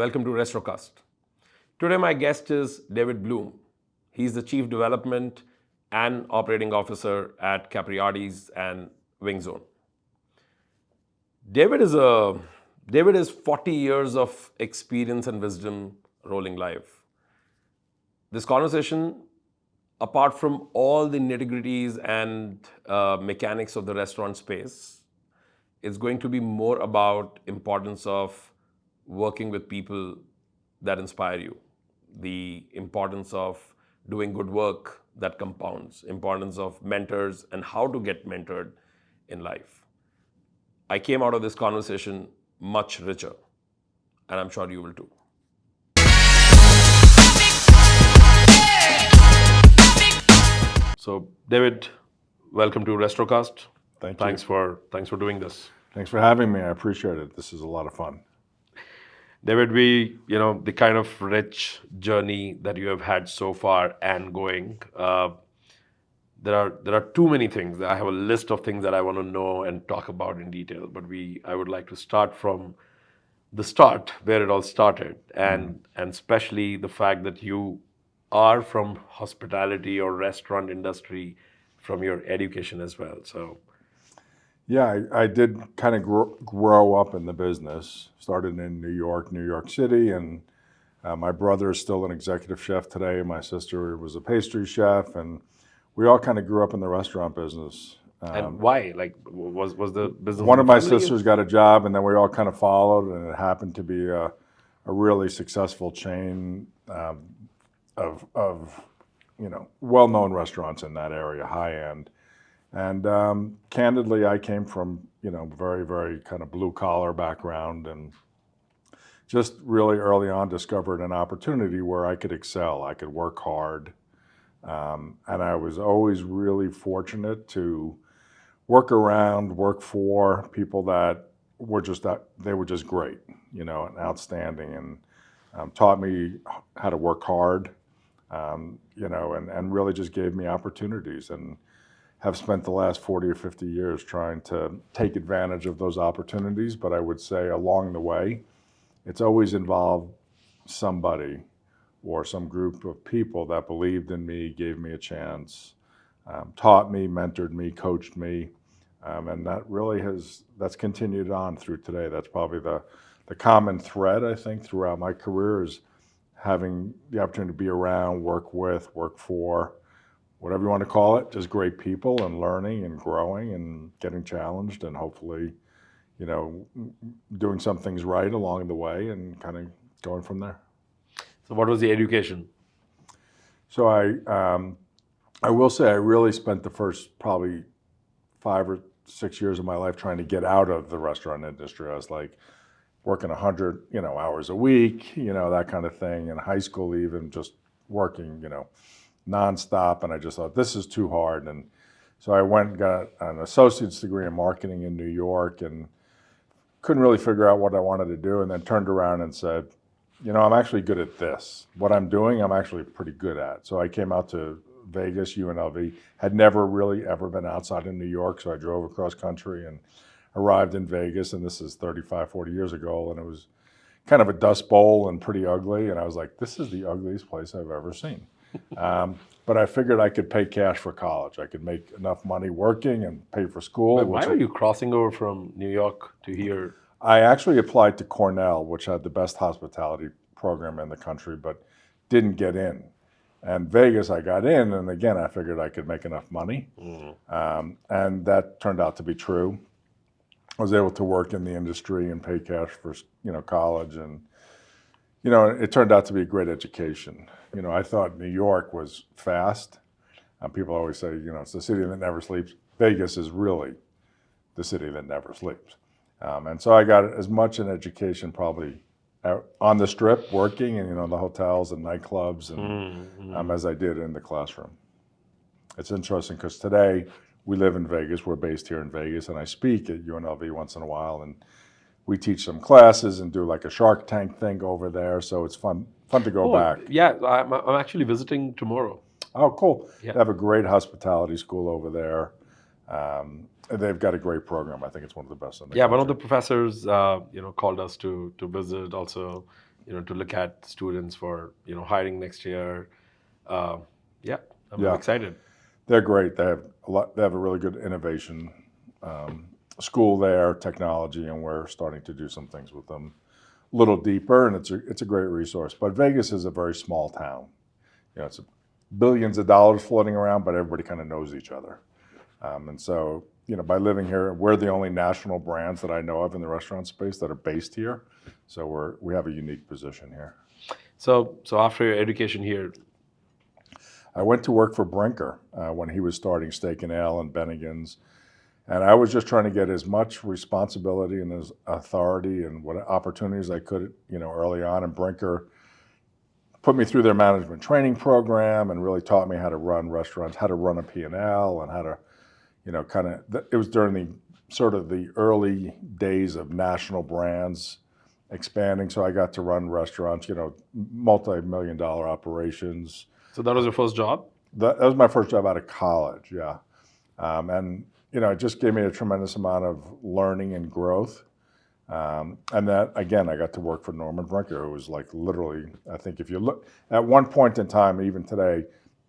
Welcome to Restrocast. Today my guest is David Bloom. He's the Chief Development and Operating Officer at Capriati's and Wingzone. David is 40 years of experience and wisdom rolling live. This conversation, apart from all the nitty-gritties and mechanics of the restaurant space, is going to be more about importance of working with people that inspire you, the importance of doing good work that compounds, importance of mentors and how to get mentored in life. I came out of this conversation much richer, and I'm sure you will too. So, David, welcome to Restrocast. Thank you. Thanks for doing this. Thanks for having me. I appreciate it. This is a lot of fun. David, the kind of rich journey that you have had so far and going, there are too many things. I have a list of things that I want to know and talk about in detail, but I would like to start from the start, where it all started, and especially the fact that you are from hospitality or restaurant industry from your education as well. So, Yeah, I did kind of grow up in the business. Started in New York City, and my brother is still an executive chef today. My sister was a pastry chef, and we all kind of grew up in the restaurant business. and why? Like, was the business? One of my family? sisters got a job, and then we all kind of followed, and it happened to be a really successful chain of well-known restaurants in that area, high end. And candidly, I came from very, very kind of blue collar background, and just really early on discovered an opportunity where I could excel. I could work hard, and I was always really fortunate to work for people that were just great, and outstanding, and taught me how to work hard, and really just gave me opportunities, and have spent the last 40 or 50 years trying to take advantage of those opportunities. But I would say along the way, it's always involved somebody or some group of people that believed in me, gave me a chance, taught me, mentored me, coached me. And that's continued on through today. That's probably the common thread, I think, throughout my career, is having the opportunity to be around, work with, work for, whatever you want to call it, just great people, and learning and growing and getting challenged, and hopefully, doing some things right along the way and kind of going from there. So, what was the education? So I will say I really spent the first probably 5 or 6 years of my life trying to get out of the restaurant industry. I was like working 100 hours a week, that kind of thing. In high school, even just working, nonstop, and I just thought, this is too hard. And so I went and got an associate's degree in marketing in New York, and couldn't really figure out what I wanted to do, and then turned around and said, I'm actually good at this. What I'm doing, I'm actually pretty good at. So I came out to Vegas, UNLV, had never really ever been outside of New York, so I drove across country and arrived in Vegas, and this is 35, 40 years ago, and it was kind of a dust bowl and pretty ugly, and I was like, this is the ugliest place I've ever seen. But I figured I could pay cash for college. I could make enough money working and pay for school. But why were you crossing over from New York to here? I actually applied to Cornell, which had the best hospitality program in the country, but didn't get in. And Vegas, I got in, and again, I figured I could make enough money. And that turned out to be true. I was able to work in the industry and pay cash for college, and it turned out to be a great education. I thought New York was fast. People always say, it's the city that never sleeps. Vegas is really the city that never sleeps. And so I got as much an education probably out on the Strip, working in the hotels and nightclubs, and as I did in the classroom. It's interesting because today we live in Vegas. We're based here in Vegas, and I speak at UNLV once in a while, and we teach some classes and do like a Shark Tank thing over there. So it's fun to go back. Yeah, I'm actually visiting tomorrow. Oh, cool. Yeah. They have a great hospitality school over there. They've got a great program. I think it's one of the best in the country. One of the professors, called us to visit. Also, to look at students for hiring next year. Yeah, I'm Yeah. excited. They're great. They have a lot. They have a really good innovation school there, technology, and we're starting to do some things with them a little deeper. And it's a great resource. But Vegas is a very small town. It's billions of dollars floating around, but everybody kind of knows each other. And so, by living here, we're the only national brands that I know of in the restaurant space that are based here. So we have a unique position here. So after your education here, I went to work for Brinker when he was starting Steak and Ale and Bennigan's. And I was just trying to get as much responsibility and as authority and what opportunities I could, early on. And Brinker put me through their management training program and really taught me how to run restaurants, how to run a P&L, and how to, it was during the sort of the early days of national brands expanding. So I got to run restaurants, multi-million-dollar operations. So that was your first job? That was my first job out of college, yeah. And it just gave me a tremendous amount of learning and growth. And that, again, I got to work for Norman Brinker. It was like literally, I think if you look, at one point in time, even today,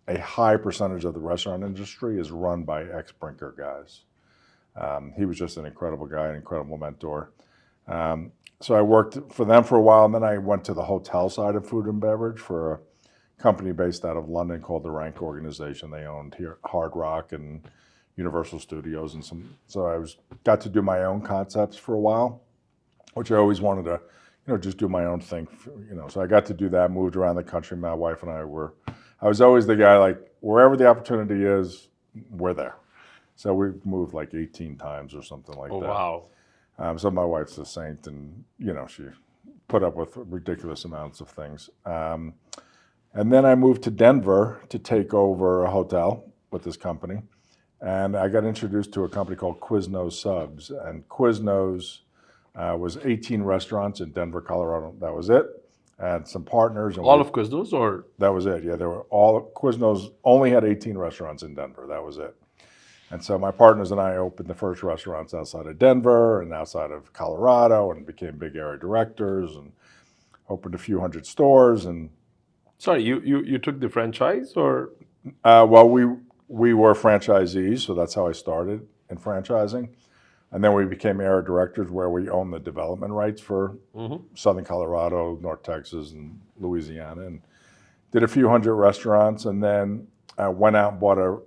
a high percentage of the restaurant industry is run by ex-Brinker guys. He was just an incredible guy, an incredible mentor. So I worked for them for a while, and then I went to the hotel side of food and beverage for a company based out of London called the Rank Organization. They owned here Hard Rock and Universal Studios and so I got to do my own concepts for a while, which I always wanted to, just do my own thing, So I got to do that, moved around the country. My wife and I was always the guy, like, wherever the opportunity is, we're there. So we've moved like 18 times or something like that. Oh, wow. So my wife's a saint, and, she put up with ridiculous amounts of things. And then I moved to Denver to take over a hotel with this company. And I got introduced to a company called Quiznos Subs. And Quiznos was 18 restaurants in Denver, Colorado. That was it. And some partners. And all of Quiznos, or? That was it, yeah. Quiznos only had 18 restaurants in Denver. That was it. And so my partners and I opened the first restaurants outside of Denver and outside of Colorado and became big area directors and opened a few hundred stores. And sorry, you took the franchise, or? Well, we were franchisees, so that's how I started in franchising. And then we became area directors, where we own the development rights for Southern Colorado, North Texas, and Louisiana, and did a few hundred restaurants. And then went out and bought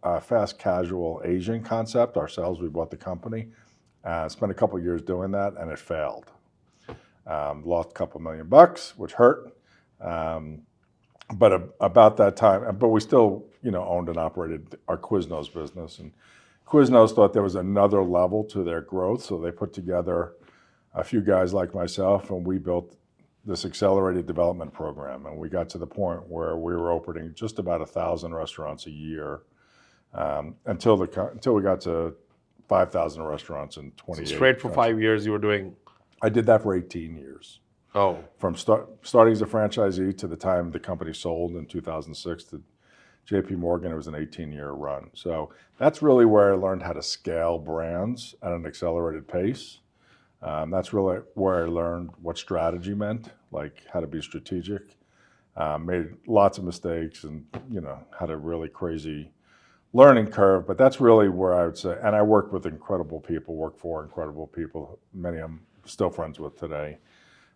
a fast casual Asian concept ourselves. We bought the company, spent a couple of years doing that, and it failed. Lost a couple $1 million, which hurt. But about that time, but we still, owned and operated our Quiznos business. And Quiznos thought there was another level to their growth, so they put together a few guys like myself, and we built this accelerated development program. And we got to the point where we were opening just about 1,000 restaurants a year until we got to 5,000 restaurants in 28. Straight for 5 years you were doing? I did that for 18 years. Oh. From starting as a franchisee to the time the company sold in 2006 to JP Morgan, it was an 18-year run. So that's really where I learned how to scale brands at an accelerated pace. That's really where I learned what strategy meant, like how to be strategic. Made lots of mistakes and, had a really crazy learning curve, but that's really where I would say, and I worked with incredible people, many of them still friends with today.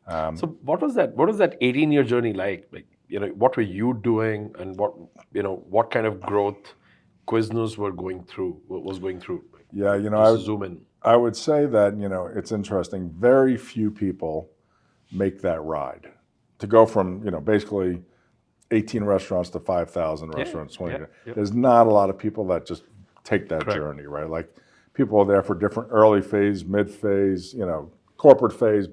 So what was that 18-year journey like? Like, what were you doing, and what kind of growth Quiznos was going through? Yeah, Zoom in. I would say that, it's interesting. Very few people make that ride to go from, basically 18 restaurants to 5,000 restaurants. 20. Yeah. There's not a lot of people that just take that journey, right? Like, people are there for different early phase, mid phase, corporate phase,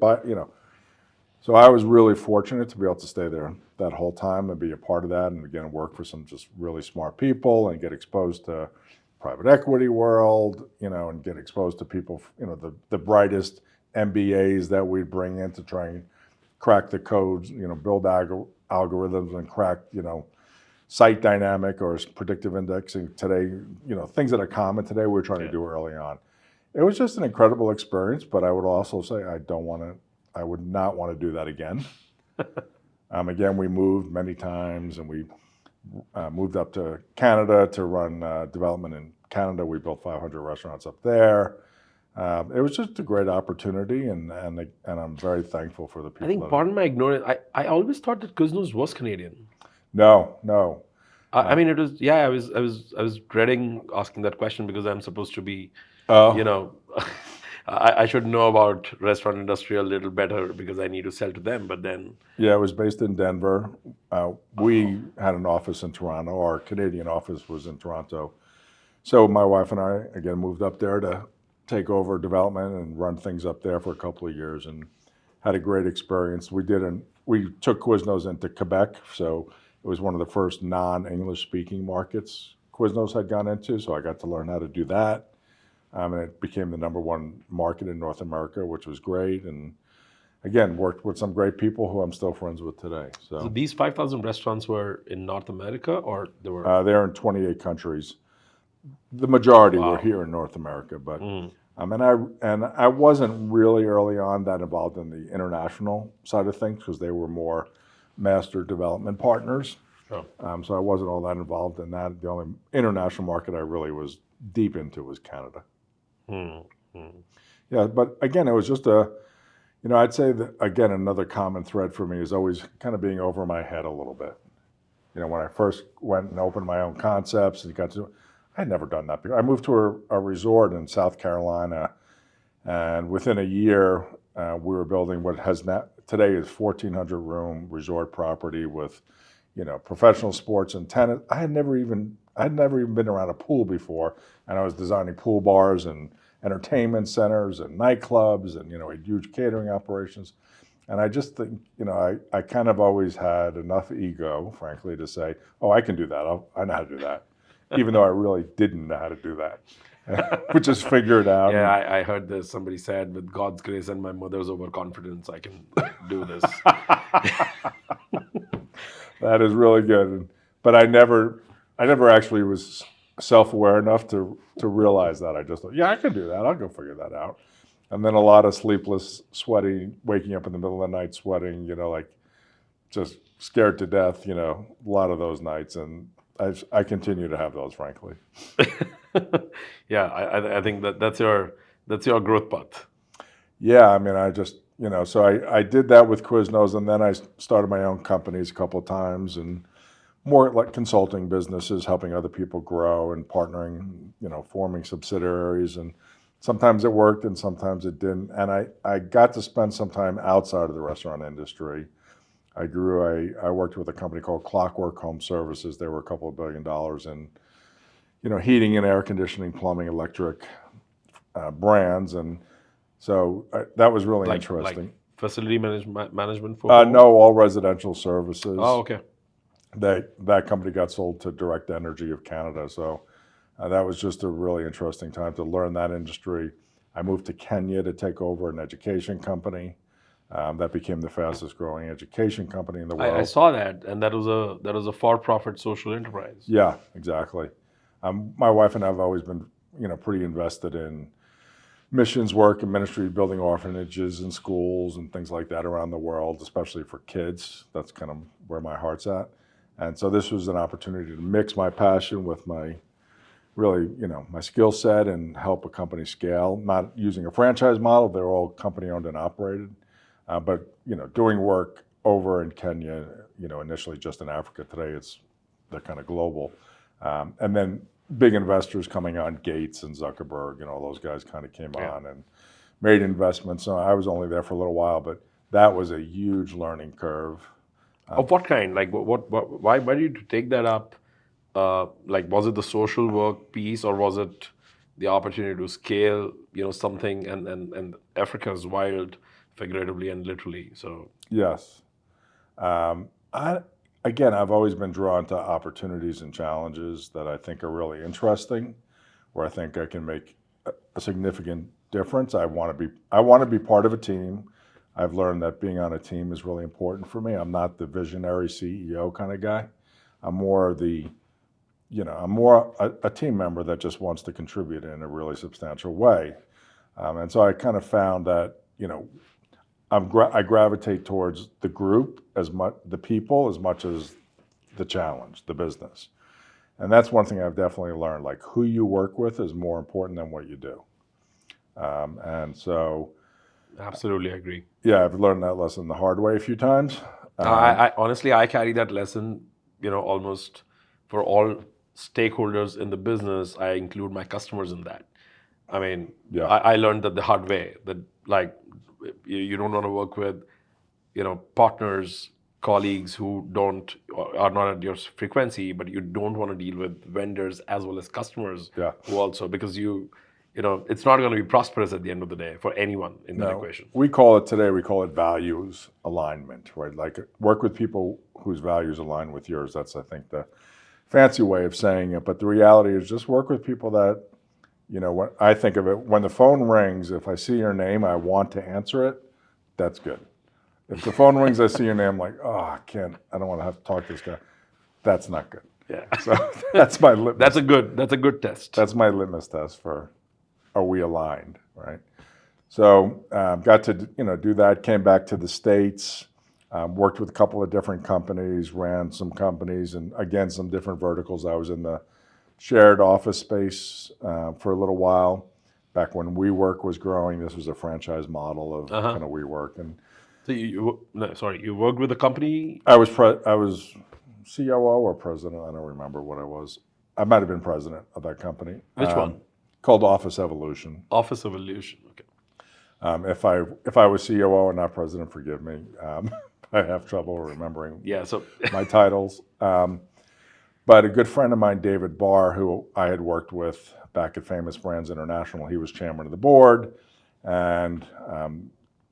So I was really fortunate to be able to stay there that whole time and be a part of that, and again, work for some just really smart people and get exposed to private equity world, and get exposed to people, the brightest MBAs that we'd bring in to try and crack the codes, build algorithms and crack, site dynamic or predictive indexing today, things that are common today, we're trying to do early on. It was just an incredible experience, but I would also say I would not want to do that again. Again, we moved many times, and we moved up to Canada to run development in Canada. We built 500 restaurants up there. It was just a great opportunity, and I'm very thankful for the people. I think, pardon my ignorance, I always thought that Quiznos was Canadian. No. I mean, it was, yeah, I was dreading asking that question because I'm supposed to be, Oh. you know, I should know about restaurant industry a little better because I need to sell to them. But then, Yeah, it was based in Denver. We had an office in Toronto. Our Canadian office was in Toronto. So my wife and I, again, moved up there to take over development and run things up there for a couple of years, and had a great experience. We took Quiznos into Quebec, so it was one of the first non-English speaking markets Quiznos had gone into, so I got to learn how to do that. And it became the #1 market in North America, which was great. And again, worked with some great people who I'm still friends with today. so So these 5,000 restaurants were in North America, or they were? they're in 28 countries. The majority were Wow. here in North America, but and I wasn't really early on that involved in the international side of things because they were more master development partners. Oh. So I wasn't all that involved in that. The only international market I really was deep into was Canada. Yeah, but again, it was just I'd say that, again, another common thread for me is always kind of being over my head a little bit. When I first went and opened my own concepts and I had never done that before. I moved to a resort in South Carolina, and within a year, we were building what has today is 1,400 room resort property with, professional sports and tennis. I had never even been around a pool before, and I was designing pool bars and entertainment centers and nightclubs, and we had huge catering operations. And I just think, I kind of always had enough ego, frankly, to say, oh, I can do that. I know how to do that. Even though I really didn't know how to do that. But just figure it out. Yeah, I heard this. Somebody said, with God's grace and my mother's overconfidence, I can do this. That is really good. But I never actually was self-aware enough to realize that. I just thought, yeah, I can do that. I'll go figure that out. And then a lot of sleepless sweating, waking up in the middle of the night sweating, like just scared to death, a lot of those nights. And I continue to have those, frankly. Yeah, I think that's your growth path. Yeah, I mean, I just, so I did that with Quiznos, and then I started my own companies a couple of times, and more like consulting businesses, helping other people grow and partnering, forming subsidiaries. And sometimes it worked and sometimes it didn't. And I got to spend some time outside of the restaurant industry. I worked with a company called Clockwork Home Services. They were a couple of $2 billion in, heating and air conditioning, plumbing, electric brands. And so that was really interesting. Like facility management for home? No, all residential services. Oh, okay. That company got sold to Direct Energy of Canada. So that was just a really interesting time to learn that industry. I moved to Kenya to take over an education company. That became the fastest growing education company in the world. I saw that, and that was a for-profit social enterprise. Yeah, exactly. My wife and I have always been, pretty invested in missions work and ministry, building orphanages and schools and things like that around the world, especially for kids. That's kind of where my heart's at. And so this was an opportunity to mix my passion with my my skill set and help a company scale, not using a franchise model. They're all company owned and operated. But doing work over in Kenya, initially just in Africa. Today they're kind of global, and then big investors coming on, Gates and Zuckerberg, those guys kind of came on and made investments. So I was only there for a little while, but that was a huge learning curve. Of what kind? Like why did you take that up? Like, was it the social work piece, or was it the opportunity to scale, something? And Africa is wild, figuratively and literally. So yes, I've always been drawn to opportunities and challenges that I think are really interesting, where I think I can make a significant difference. I want to be part of a team. I've learned that being on a team is really important for me. I'm not the visionary CEO kind of guy. I'm more a team member that just wants to contribute in a really substantial way. And so I kind of found that, I gravitate towards the group as much, the people as much as the challenge, the business. And that's one thing I've definitely learned. Like, who you work with is more important than what you do. And so, Absolutely agree. yeah, I've learned that lesson the hard way a few times. I honestly, I carry that lesson, almost for all stakeholders in the business. I include my customers in that. I mean, Yeah. I learned that the hard way, that like you don't want to work with, partners, colleagues who are not at your frequency, but you don't want to deal with vendors as well as customers Yeah. who also, because it's not going to be prosperous at the end of the day for anyone in that No, equation. we call it values alignment, right? Like, work with people whose values align with yours. That's, I think, the fancy way of saying it. But the reality is, just work with people that, when I think of it, when the phone rings, if I see your name, I want to answer it. That's good. If the phone rings, I see your name, like, oh, I don't want to have to talk to this guy. That's not good. Yeah. So that's my litmus. That's a good test. That's my litmus test for, are we aligned, right? So got to do that. Came back to the States, worked with a couple of different companies, ran some companies, and again some different verticals. I was in the shared office space for a little while, back when WeWork was growing. This was a franchise model of kind of WeWork, and So you worked with a company. I was COO or president. I don't remember what I was. I might have been president of that company. Which one? Called Office Evolution. Office Evolution. Okay. If I was COO and not president, forgive me. I have trouble remembering Yeah. So my titles. But a good friend of mine, David Barr, who I had worked with back at Famous Brands International, he was chairman of the board, and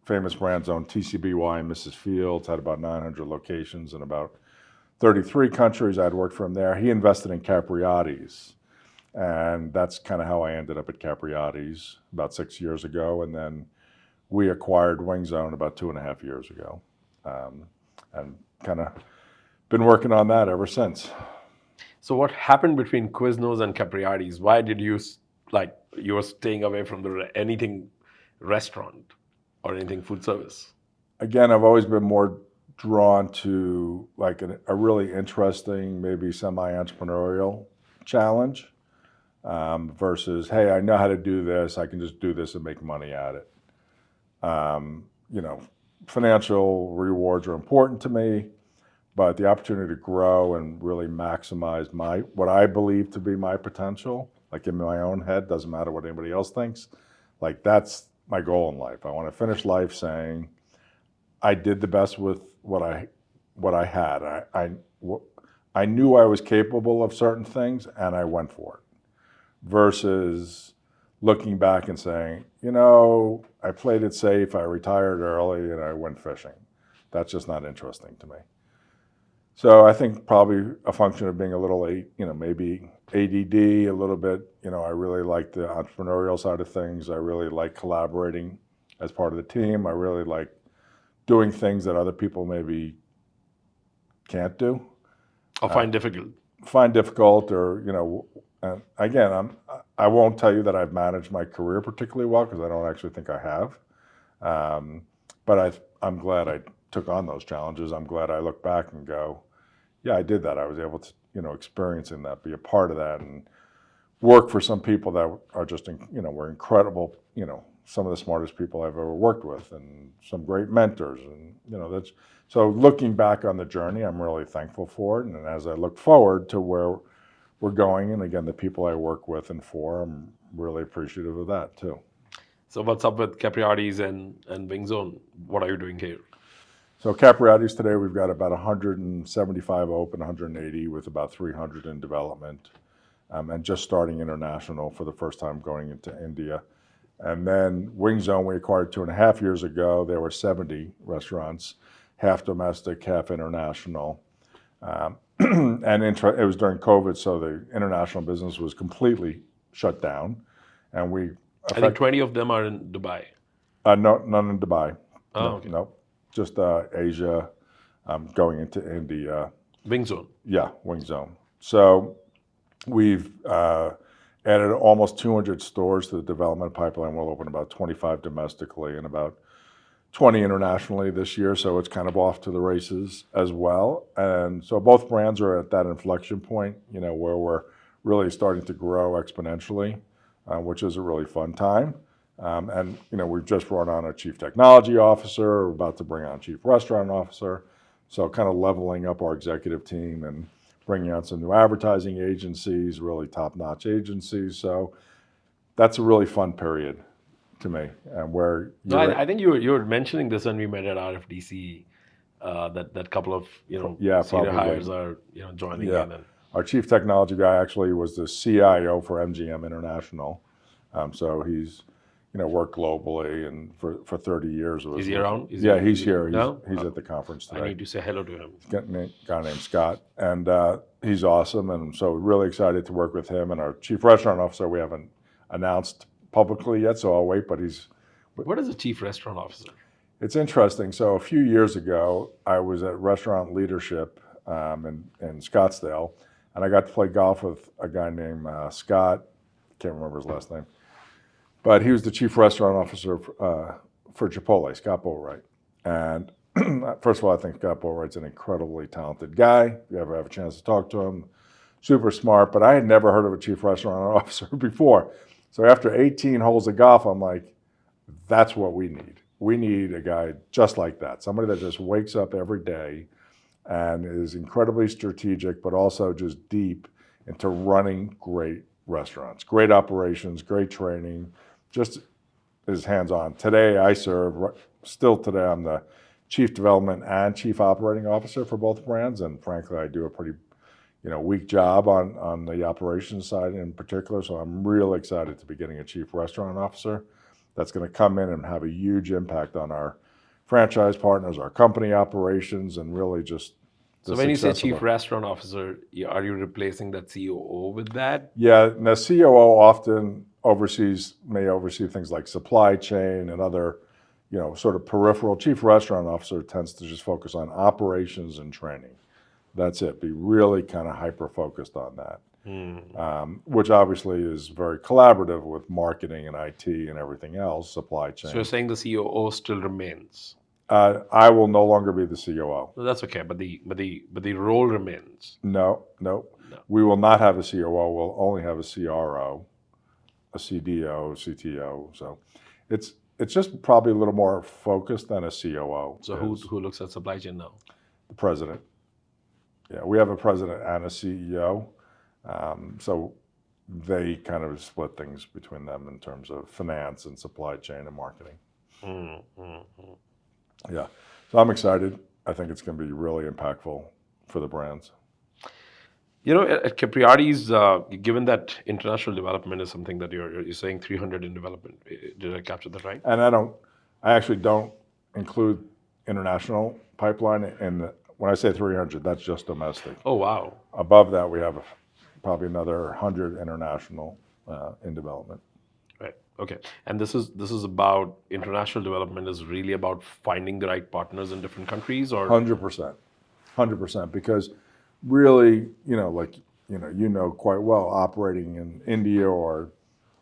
Famous Brands owned TCBY and Mrs. Fields, had about 900 locations in about 33 countries. I'd worked for him there. He invested in Capriati's, and that's kind of how I ended up at Capriati's about 6 years ago. And then we acquired WingZone about 2.5 years ago, and kind of been working on that ever since. So what happened between Quiznos and Capriati's? Why did you were staying away from anything restaurant or anything food service? Again, I've always been more drawn to like a really interesting, maybe semi-entrepreneurial challenge versus, hey, I know how to do this. I can just do this and make money at it. Financial rewards are important to me, but the opportunity to grow and really maximize what I believe to be my potential, like in my own head, doesn't matter what anybody else thinks. Like, that's my goal in life. I want to finish life saying I did the best with what I had. I knew I was capable of certain things, and I went for it. Versus looking back and saying, I played it safe, I retired early, and I went fishing. That's just not interesting to me. So I think probably a function of being a little, maybe ADD a little bit. I really like the entrepreneurial side of things. I really like collaborating as part of the team. I really like doing things that other people maybe can't do. Or find difficult. Or, and again, I won't tell you that I've managed my career particularly well, because I don't actually think I have. But I'm glad I took on those challenges. I'm glad I look back and go, yeah, I did that. I was able to, experience in that, be a part of that, and work for some people that are just, were incredible, some of the smartest people I've ever worked with, and some great mentors. And, so looking back on the journey, I'm really thankful for it. And as I look forward to where we're going, and again, the people I work with and for, I'm really appreciative of that too. So what's up with Capriati's and WingZone? What are you doing here? So Capriati's today, we've got about 175 open, 180 with about 300 in development, and just starting international for the first time, going into India. And then WingZone, we acquired 2.5 years ago. There were 70 restaurants, half domestic, half international. And it was during COVID, so the international business was completely shut down. And I think 20 of them are in Dubai. No, none in Dubai. Oh, okay. No, just Asia, going into India. WingZone. Yeah, WingZone. So we've added almost 200 stores to the development pipeline. We'll open about 25 domestically and about 20 internationally this year, so it's kind of off to the races as well. And so both brands are at that inflection point, where we're really starting to grow exponentially, which is a really fun time. And we've just brought on a chief technology officer. We're about to bring on a chief restaurant officer. So kind of leveling up our executive team and bringing on some new advertising agencies, really top-notch agencies. So that's a really fun period to me, and where No, I think you were mentioning this when we met at RFDC, that couple of Yeah, senior probably. hires are joining Yeah. in. And Our chief technology guy actually was the CIO for MGM International. So he's worked globally and for 30 years. is he around? Is Yeah, he- he's is he- here. No? He's at the conference I today. need to say hello to him. Got a guy named Scott, and he's awesome. And so really excited to work with him. And our chief restaurant officer, we haven't announced publicly yet, so I'll wait. But What is a chief restaurant officer? it's interesting. So a few years ago, I was at Restaurant Leadership in Scottsdale, and I got to play golf with a guy named Scott. Can't remember his last name, but he was the chief restaurant officer for Chipotle, Scott Boatwright. And first of all, I think Scott Boatwright's an incredibly talented guy. If you ever have a chance to talk to him, super smart. But I had never heard of a chief restaurant officer before. So after 18 holes of golf, I'm like, that's what we need. We need a guy just like that, somebody that just wakes up every day and is incredibly strategic, but also just deep into running great restaurants, great operations, great training, just is hands-on. Today still today I'm the chief development and chief operating officer for both brands, and frankly I do a pretty weak job on the operations side in particular. So I'm really excited to be getting a chief restaurant officer that's going to come in and have a huge impact on our franchise partners, our company operations, and really just the So when you say success of chief restaurant officer, are you replacing that COO with that? Yeah, and the COO often may oversee things like supply chain and other, sort of peripheral. Chief restaurant officer tends to just focus on operations and training. That's it. Be really kind of hyper-focused on that, which obviously is very collaborative with marketing and IT and everything else, supply chain. So you're saying the COO still remains? I will no longer be the COO. No, that's okay, but the role remains. No. We will not have a COO. We'll only have a CRO, a CDO, CTO. So it's just probably a little more focused than a COO. So who looks at supply chain now? The president. Yeah, we have a president and a CEO. So they kind of split things between them in terms of finance and supply chain and marketing. Yeah, so I'm excited. I think it's going to be really impactful for the brands. At Capriati's, given that international development is something that you're saying 300 in development, did I capture that right? And I actually don't include international pipeline when I say 300, that's just domestic. Oh, wow. Above that, we have probably another 100 international in development. Right. Okay. And this is about international development is really about finding the right partners in different countries, or 100%, because really, quite well, operating in India or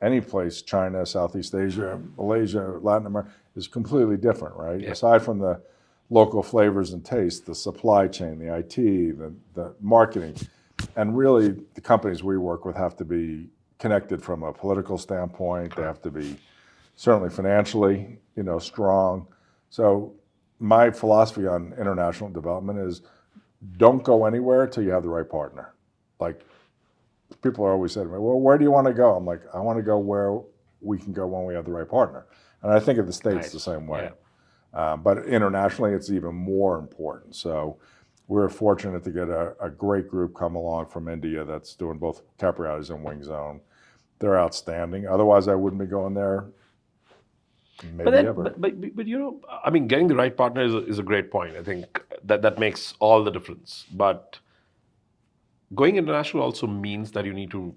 any place, China, Southeast Asia, Malaysia, Latin America, is completely different, right? Yeah. Aside from the local flavors and tastes, the supply chain, the IT, the marketing, and really the companies we work with have to be connected from a political standpoint. They have to be certainly financially, strong. So my philosophy on international development is don't go anywhere till you have the right partner. Like people are always saying to me, well, where do you want to go? I'm like, I want to go where we can go when we have the right partner. And I think of the States the same way. Yeah. But internationally, it's even more important. So we're fortunate to get a great group come along from India that's doing both Capriati's and Wing Zone. They're outstanding. Otherwise, I wouldn't be going there. Maybe ever. But getting the right partner is a great point. I think that makes all the difference. But going international also means that you need to,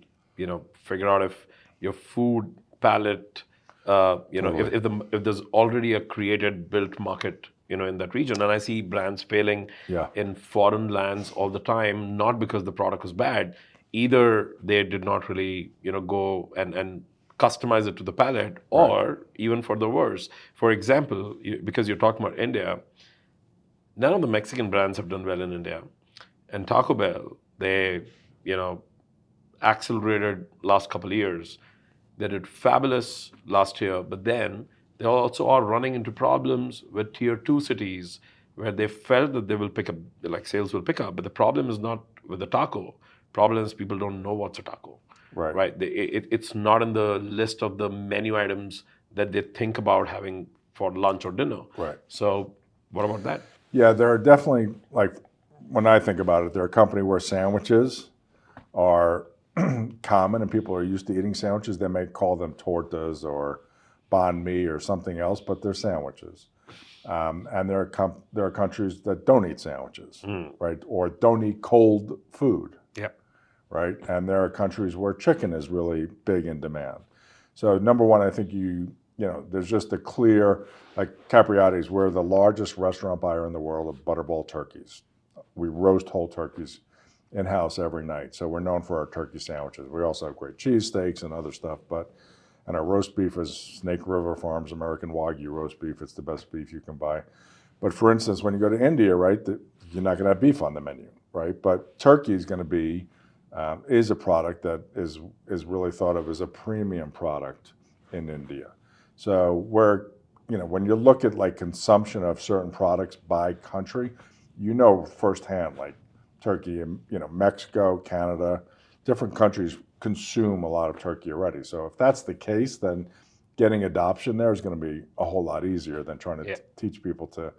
figure out if your food palette, if there's already a created, built market, in that region. And I see brands failing in foreign lands all the time, not because the product was bad, either they did not really, go and customize it to the palate, or even for the worse. For example, because you're talking about India, none of the Mexican brands have done well in India. And Taco Bell, they, accelerated last couple of years. They did fabulous last year, but then they also are running into problems with tier two cities where they felt that they will pick up, like sales will pick up. But the problem is not with the taco. Problem is people don't know what's a taco. Right. Right? It's not in the list of the menu items that they think about having for lunch or dinner. Right. So what about that? Yeah, there are definitely, like, when I think about it, they're a company where sandwiches are common and people are used to eating sandwiches. They may call them tortas or banh mi or something else, but they're sandwiches. And there are countries that don't eat sandwiches, right? Or don't eat cold food, Yep. right? And there are countries where chicken is really big in demand. So number one, I think there's just a clear, like Capriati's, we're the largest restaurant buyer in the world of butterball turkeys. We roast whole turkeys in-house every night. So we're known for our turkey sandwiches. We also have great cheesesteaks and other stuff, and our roast beef is Snake River Farms American Wagyu roast beef. It's the best beef you can buy. But for instance, when you go to India, right, you're not going to have beef on the menu, right? But turkey is going to be, is a product that is really thought of as a premium product in India. So when you look at like consumption of certain products by country, firsthand, like turkey in Mexico, Canada, different countries consume a lot of turkey already. So if that's the case, then getting adoption there is going to be a whole lot easier than trying to teach people to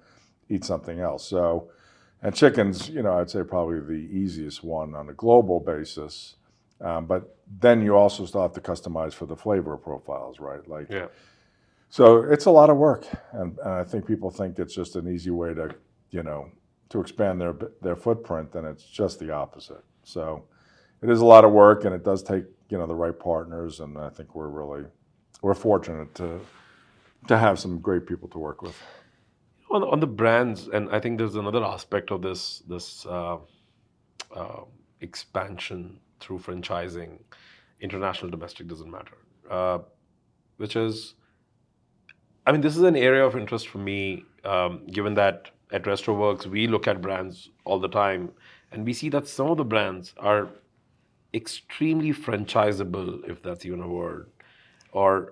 eat something else. So, and chicken's, I'd say probably the easiest one on a global basis. But then you also still have to customize for the flavor profiles, right? So it's a lot of work, and I think people think it's just an easy way to, to expand their footprint, and it's just the opposite. So it is a lot of work, and it does take, the right partners, and I think we're fortunate to have some great people to work with. On the brands, and I think there's another aspect of this expansion through franchising, international, domestic, doesn't matter, which is, this is an area of interest for me, given that at RestroWorks, we look at brands all the time, and we see that some of the brands are extremely franchisable, if that's even a word,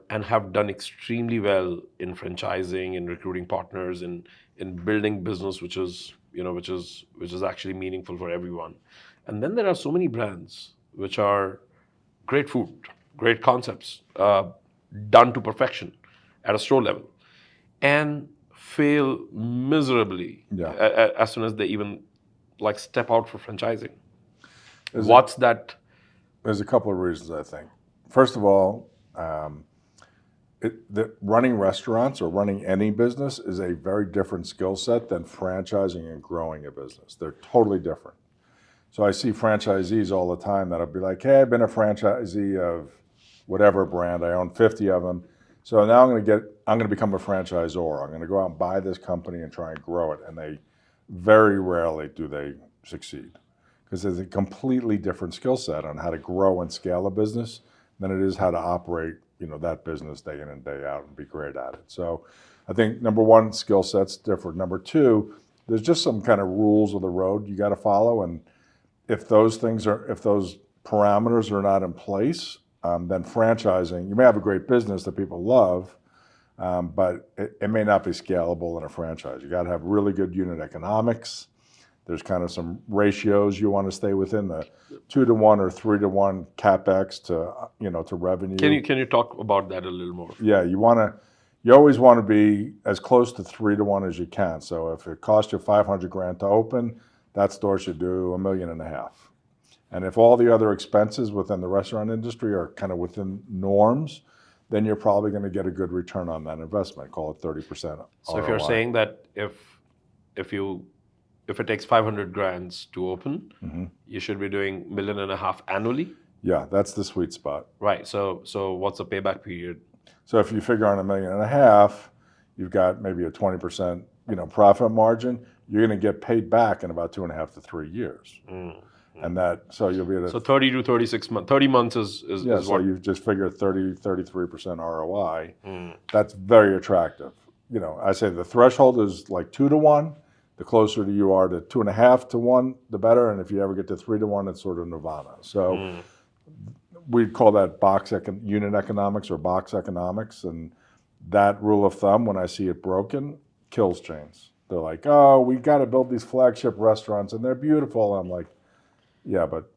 and have done extremely well in franchising and recruiting partners and in building business, which is actually meaningful for everyone. And then there are so many brands which are great food, great concepts, done to perfection at a store level, and fail miserably as soon as they even step out for franchising. There's a couple of reasons, I think. First of all, running restaurants or running any business is a very different skill set than franchising and growing a business. They're totally different. So I see franchisees all the time that'll be like, hey, I've been a franchisee of whatever brand. I own 50 of them. So now I'm going to become a franchisor. I'm going to go out and buy this company and try and grow it. And they very rarely do they succeed, because there's a completely different skill set on how to grow and scale a business than it is how to operate, that business day in and day out and be great at it. So I think number one, skill set's different. Number two, there's just some kind of rules of the road you got to follow. And if those parameters are not in place, then franchising, you may have a great business that people love, but it may not be scalable in a franchise. You got to have really good unit economics. There's kind of some ratios you want to stay within, the 2-to-1 or 3-to-1 capex to revenue. Can you talk about that a little more? Yeah, you always want to be as close to 3-to-1 as you can. So if it costs you $500,000 to open, that store should do $1.5 million. And if all the other expenses within the restaurant industry are kind of within norms, then you're probably going to get a good return on that investment. Call it 30%. So if you're saying that if it takes $500,000 to open, you should be doing $1.5 million annually. Yeah, that's the sweet spot. Right. So what's the payback period? So if you figure on $1.5 million, you've got maybe a 20% profit margin. you're going to get paid back in about 2.5 to 3 years. And so you'll be at So 30 to 36 months, 30 months is so what? you've just figured 33% ROI. That's very attractive. I say the threshold is like 2 to 1. The closer you are to 2.5 to 1, the better. And if you ever get to 3 to 1, it's sort of nirvana. So we'd call that unit economics or box economics. And that rule of thumb, when I see it broken, kills chains. They're like, oh, we got to build these flagship restaurants and they're beautiful. I'm like, yeah, but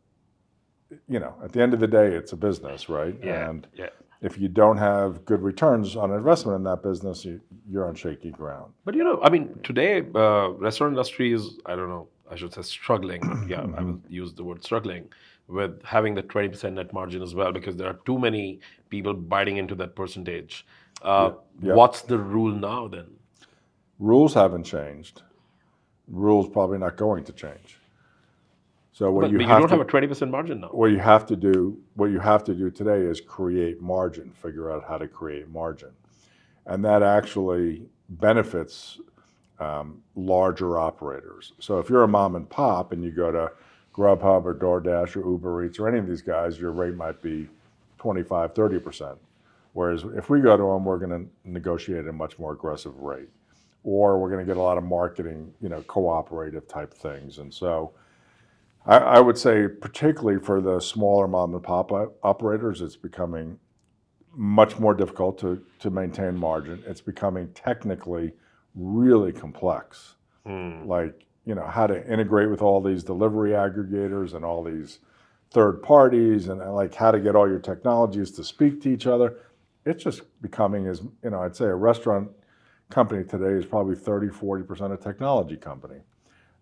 at the end of the day, it's a business, right? Yeah, And yeah. if you don't have good returns on investment in that business, you're on shaky ground. But today restaurant industry is, I don't know, I should say struggling. But yeah, I will use the word struggling with having the 20% net margin as well, because there are too many people biting into that percentage. Yeah. What's the rule now then? Rules haven't changed. Rules probably not going to change. So But you don't have a 20% margin now. what you have to do today is create margin, figure out how to create margin. And that actually benefits larger operators. So if you're a mom and pop and you go to Grubhub or DoorDash or Uber Eats or any of these guys, your rate might be 25, 30%. Whereas if we go to them, we're going to negotiate a much more aggressive rate. Or we're going to get a lot of marketing, cooperative type things. And so I would say, particularly for the smaller mom and pop operators, it's becoming much more difficult to maintain margin. It's becoming technically really complex. Like, how to integrate with all these delivery aggregators and all these third parties, and like how to get all your technologies to speak to each other. It's just becoming, I'd say a restaurant company today is probably 30, 40% a technology company.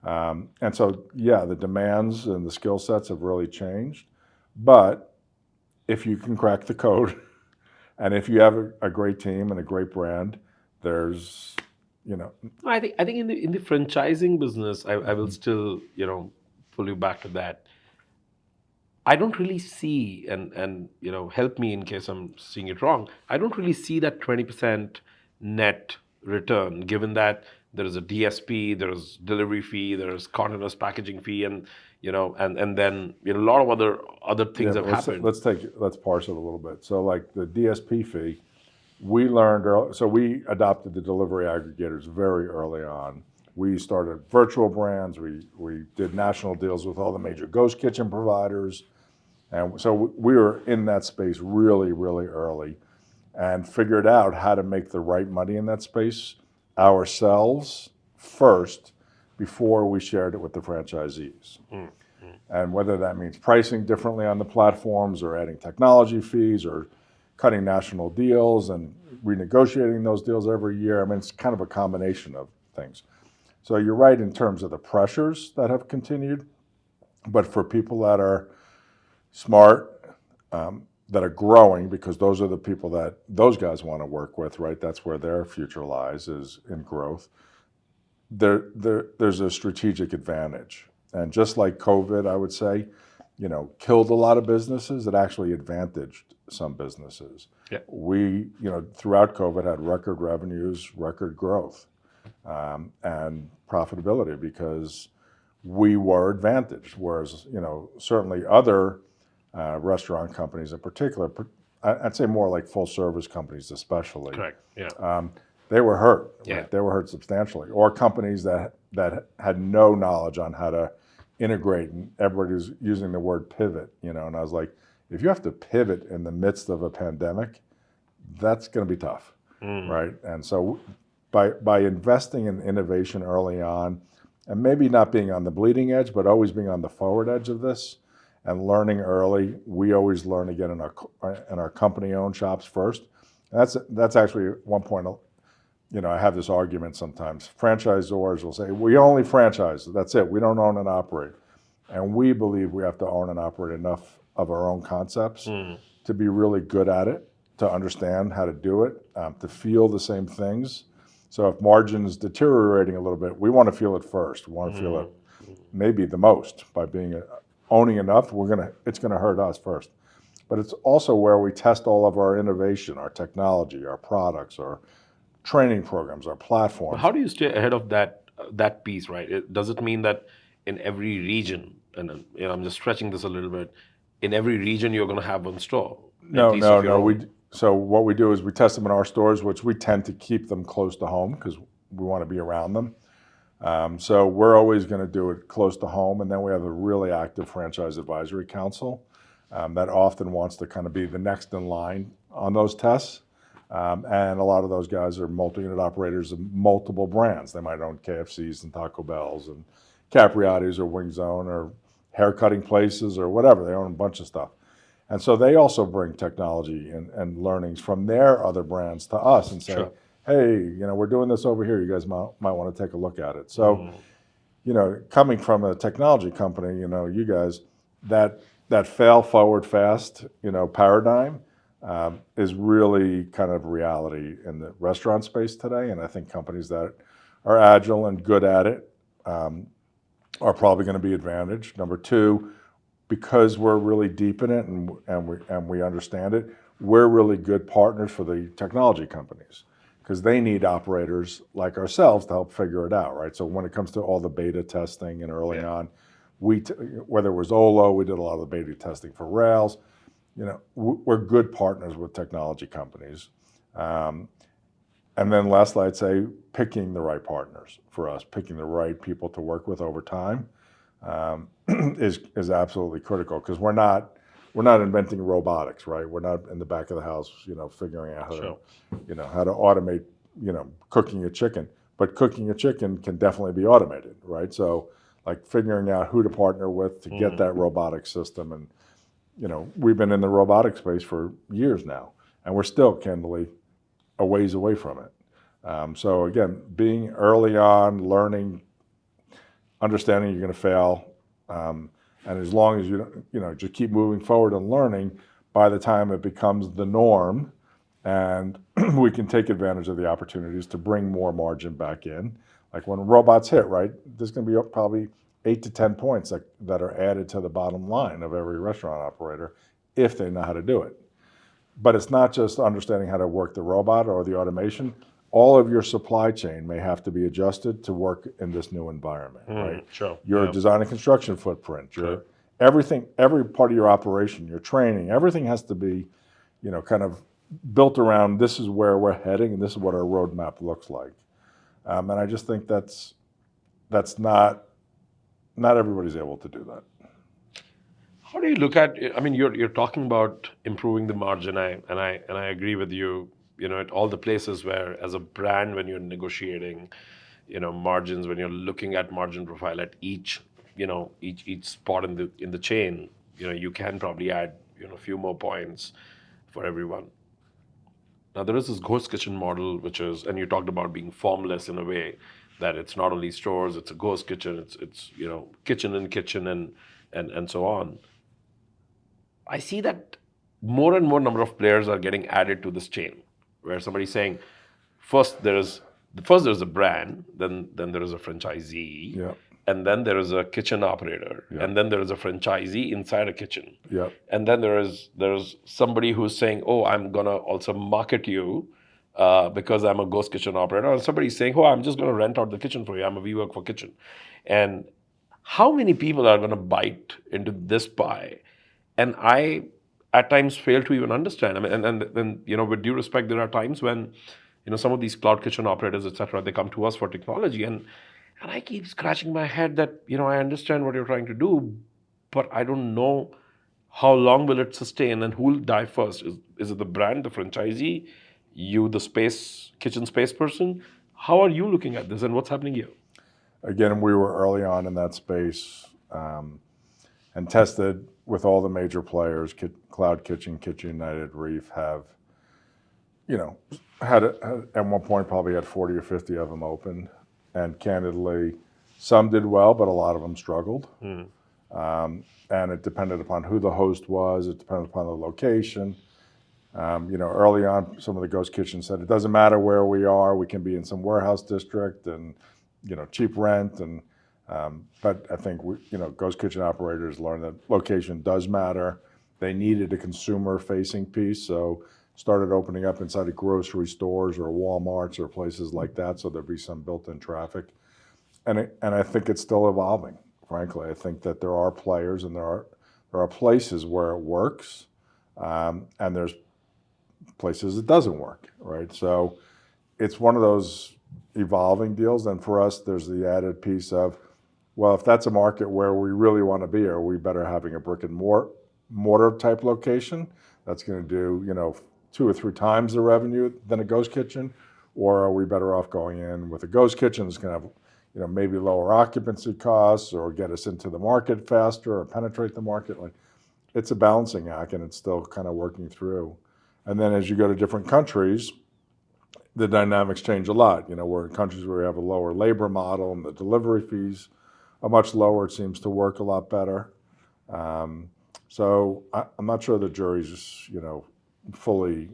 And so, yeah, the demands and the skill sets have really changed. But if you can crack the code and if you have a great team and a great brand, there's, I think in the franchising business, I will still, pull you back to that. I don't really see, and help me in case I'm seeing it wrong. I don't really see that 20% net return, given that there is a DSP, there is delivery fee, there is continuous packaging fee, and and then a lot of other things have happened. Let's parse it a little bit. So like the DSP fee, we learned so we adopted the delivery aggregators very early on. We started virtual brands. We did national deals with all the major ghost kitchen providers. And so we were in that space really, really early and figured out how to make the right money in that space ourselves first before we shared it with the franchisees. And whether that means pricing differently on the platforms or adding technology fees or cutting national deals and renegotiating those deals every year. I mean, it's kind of a combination of things. So you're right in terms of the pressures that have continued, but for people that are smart, that are growing, because those are the people that those guys want to work with, right? That's where their future lies, is in growth. There's a strategic advantage. And just like COVID, I would say, killed a lot of businesses, it actually advantaged some businesses. Yeah. We, throughout COVID had record revenues, record growth, and profitability because we were advantaged. Whereas, certainly other restaurant companies in particular, I'd say more like full service companies especially. Correct. Yeah. They were hurt. Yeah. Right? They were hurt substantially. Or companies that had no knowledge on how to integrate, and everybody was using the word pivot, and I was like, if you have to pivot in the midst of a pandemic, that's going to be tough, right? And so by investing in innovation early on, and maybe not being on the bleeding edge, but always being on the forward edge of this, and learning early, we always learn again in our company-owned shops first. And that's actually one point. I have this argument sometimes. Franchisors will say, we only franchise, that's it. We don't own and operate. And we believe we have to own and operate enough of our own concepts to be really good at it, to understand how to do it, to feel the same things. So if margin is deteriorating a little bit, we want to feel it first. We want to feel it maybe the most. By owning enough, it's going to hurt us first. But it's also where we test all of our innovation, our technology, our products, our training programs, our platforms. How do you stay ahead of that that piece, right? Does it mean that in every region, and I'm just stretching this a little bit, in every region you're going to have one store, at No, least of your no. own? So what we do is we test them in our stores, which we tend to keep them close to home because we want to be around them. So we're always going to do it close to home, and then we have a really active franchise advisory council that often wants to kind of be the next in line on those tests. And a lot of those guys are multi-unit operators of multiple brands. They might own KFCs and Taco Bells and Capriati's or Wing Zone or haircutting places or whatever. They own a bunch of stuff. And so they also bring technology and learnings from their other brands to us and say, Sure. hey, we're doing this over here. You guys might want to take a look at it. So, coming from a technology company, you guys, that fail forward fast, paradigm is really kind of reality in the restaurant space today. And I think companies that are agile and good at it are probably going to be advantaged. Number two, because we're really deep in it and we understand it, we're really good partners for the technology companies because they need operators like ourselves to help figure it out, right? So when it comes to all the beta testing and early on, whether it was Olo, we did a lot of the beta testing for Rails. We're good partners with technology companies. And then lastly, I'd say picking the right partners for us, picking the right people to work with over time is absolutely critical because we're not inventing robotics, right? We're not in the back of the house, figuring out how to, how to automate, cooking a chicken. But cooking a chicken can definitely be automated, right? So like figuring out who to partner with to get that robotic system. And, we've been in the robotic space for years now, and we're still candidly a ways away from it. So again, being early on, learning, understanding you're going to fail, and as long as you just keep moving forward and learning, by the time it becomes the norm, and we can take advantage of the opportunities to bring more margin back in. Like when robots hit, right? There's going to be probably 8 to 10 points that are added to the bottom line of every restaurant operator if they know how to do it. But it's not just understanding how to work the robot or the automation. All of your supply chain may have to be adjusted to work in this new environment, right? Sure. Your design and construction footprint, everything, every part of your operation, your training, everything has to be, kind of built around this is where we're heading and this is what our roadmap looks like. And I just think that's not everybody's able to do that. How do you look at? I mean, you're talking about improving the margin, and I agree with you. At all the places where, as a brand, when you're negotiating, margins, when you're looking at margin profile at each spot in the chain, you can probably add a few more points for everyone. Now there is this ghost kitchen model, which is, and you talked about being formless in a way that it's not only stores, it's a ghost kitchen, it's kitchen in kitchen and so on. I see that more and more number of players are getting added to this chain, where somebody's saying, first there's a brand, then there is a franchisee, and then there is a kitchen operator, and then there is a franchisee inside a kitchen, and then there's somebody who's saying, oh, I'm gonna also market you because I'm a ghost kitchen operator, and somebody's saying, oh, I'm just gonna rent out the kitchen for you. I'm a WeWork for kitchen, and how many people are gonna bite into this pie? And I, at times, fail to even understand. I mean, and with due respect, there are times when, some of these cloud kitchen operators, etc., they come to us for technology, and I keep scratching my head that, I understand what you're trying to do, but I don't know how long will it sustain and who will die first. Is it the brand, the franchisee, you, the kitchen space person? How are you looking at this, and what's happening here? Again, we were early on in that space and tested with all the major players. Cloud Kitchen, Kitchen United, Reef have, had at one point probably had 40 or 50 of them open. And candidly, some did well, but a lot of them struggled. And it depended upon who the host was. It depended upon the location. Early on, some of the ghost kitchens said, it doesn't matter where we are. We can be in some warehouse district and, cheap rent. And but I think ghost kitchen operators learned that location does matter. They needed a consumer-facing piece, so started opening up inside of grocery stores or Walmarts or places like that, so there'd be some built-in traffic. and I think it's still evolving. Frankly, I think that there are players and there are places where it works, and there's places it doesn't work, right? So it's one of those evolving deals. And for us, there's the added piece of, well, if that's a market where we really want to be, are we better having a brick and mortar type location that's going to do, 2 or 3 times the revenue than a ghost kitchen? Or are we better off going in with a ghost kitchen that's going to have, maybe lower occupancy costs or get us into the market faster or penetrate the market? Like, it's a balancing act, and it's still kind of working through. And then as you go to different countries, the dynamics change a lot. We're in countries where we have a lower labor model and the delivery fees are much lower. It seems to work a lot better. So I'm not sure the jury's, fully,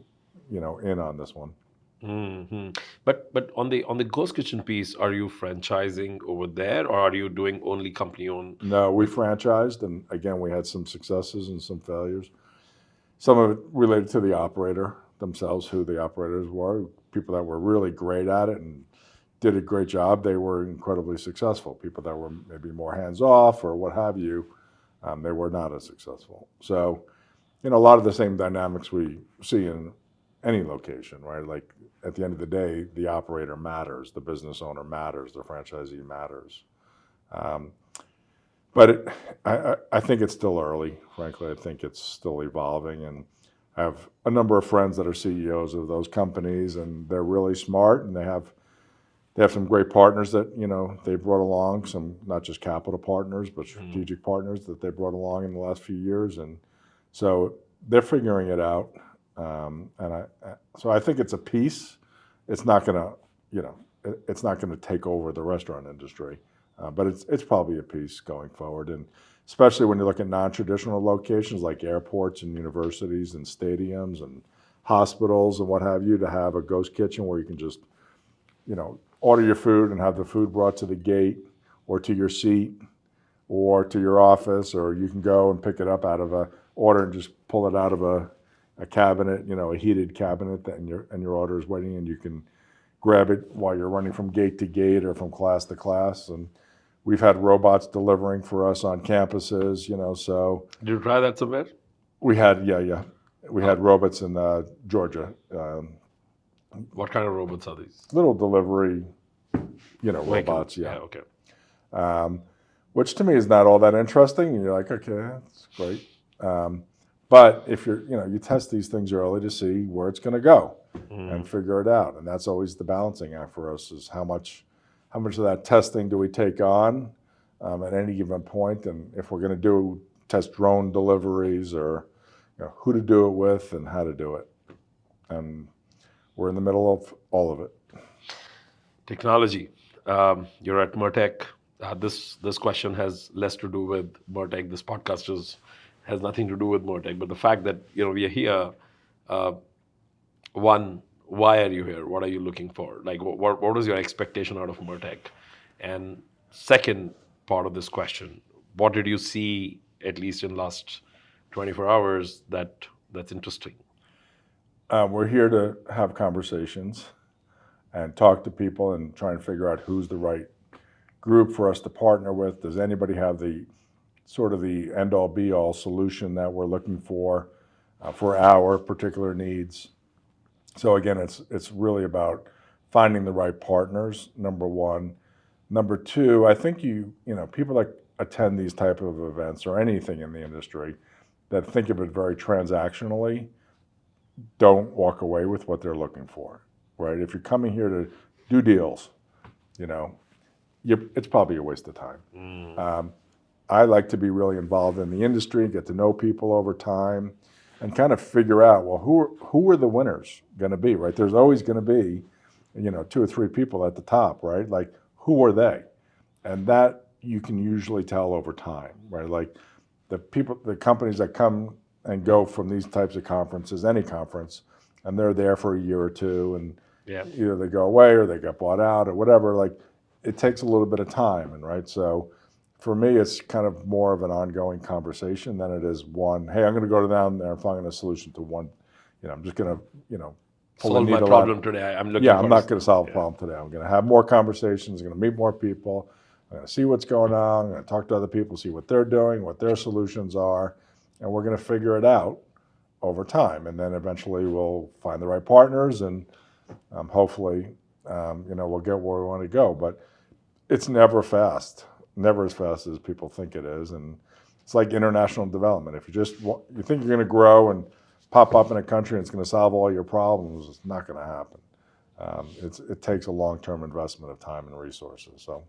in on this one. Hmm. But on the ghost kitchen piece, are you franchising over there, or are you doing only company owned? No, we franchised, and again, we had some successes and some failures. Some of it related to the operator themselves, who the operators were. People that were really great at it and did a great job, they were incredibly successful. People that were maybe more hands-off or what have you, they were not as successful. So, a lot of the same dynamics we see in any location, right? Like, at the end of the day, the operator matters, the business owner matters, the franchisee matters. But I think it's still early, frankly. I think it's still evolving. And I have a number of friends that are CEOs of those companies, and they're really smart, and they have some great partners that, they brought along, some not just capital partners, but strategic partners that they brought along in the last few years. And so they're figuring it out. So I think it's a piece. It's not going to, it's not going to take over the restaurant industry, but it's probably a piece going forward. And especially when you look at non-traditional locations like airports and universities and stadiums and hospitals and what have you, to have a ghost kitchen where you can just, order your food and have the food brought to the gate or to your seat or to your office, or you can go and pick it up out of a order and just pull it out of a cabinet, a heated cabinet, and your order is waiting, and you can grab it while you're running from gate to gate or from class to class. And we've had robots delivering for us on campuses, so. Did you try that somewhere? We had, yeah. We had robots in Georgia. What kind of robots are these? Little delivery, robots, yeah. Okay. Which to me is not all that interesting. And you're like, okay, that's great. But if you test these things early to see where it's going to go and figure it out. And that's always the balancing act for us, is how much of that testing do we take on at any given point, and if we're going to test drone deliveries, or who to do it with and how to do it. And we're in the middle of all of it. Technology. You're at Mertech. This question has less to do with Mertech. This podcast has nothing to do with Mertech. But the fact that we are here, one, why are you here? What are you looking for? Like, what was your expectation out of Mertech? And second part of this question, what did you see, at least in last 24 hours, that's interesting? We're here to have conversations and talk to people and try and figure out who's the right group for us to partner with. Does anybody have the sort of the end-all be-all solution that we're looking for our particular needs? So again, it's really about finding the right partners, number one. Number two, I think people that attend these type of events or anything in the industry that think of it very transactionally don't walk away with what they're looking for, right? If you're coming here to do deals, it's probably a waste of time. I like to be really involved in the industry, get to know people over time, and kind of figure out, well, who are the winners going to be, right? There's always going to be, 2 or 3 people at the top, right? Like, who are they? And that you can usually tell over time, right? Like, the companies that come and go from these types of conferences, any conference, and they're there for a year or two, and either they go away or they get bought out or whatever. Like, it takes a little bit of time, and right. So, for me, it's kind of more of an ongoing conversation than it is one. Hey, I'm going to go down there and find a solution to one. I'm just going to, solve my problem today. I'm looking. Yeah, I'm not going to solve a problem today. I'm going to have more conversations. I'm going to meet more people. going to see what's going on. I'm going to talk to other people, see what they're doing, what their solutions are, and we're going to figure it out over time. And then eventually we'll find the right partners, and hopefully, we'll get where we want to go. But it's never fast, never as fast as people think it is. And it's like international development. If you think you're going to grow and pop up in a country and it's going to solve all your problems, it's not going to happen. It takes a long-term investment of time and resources. So,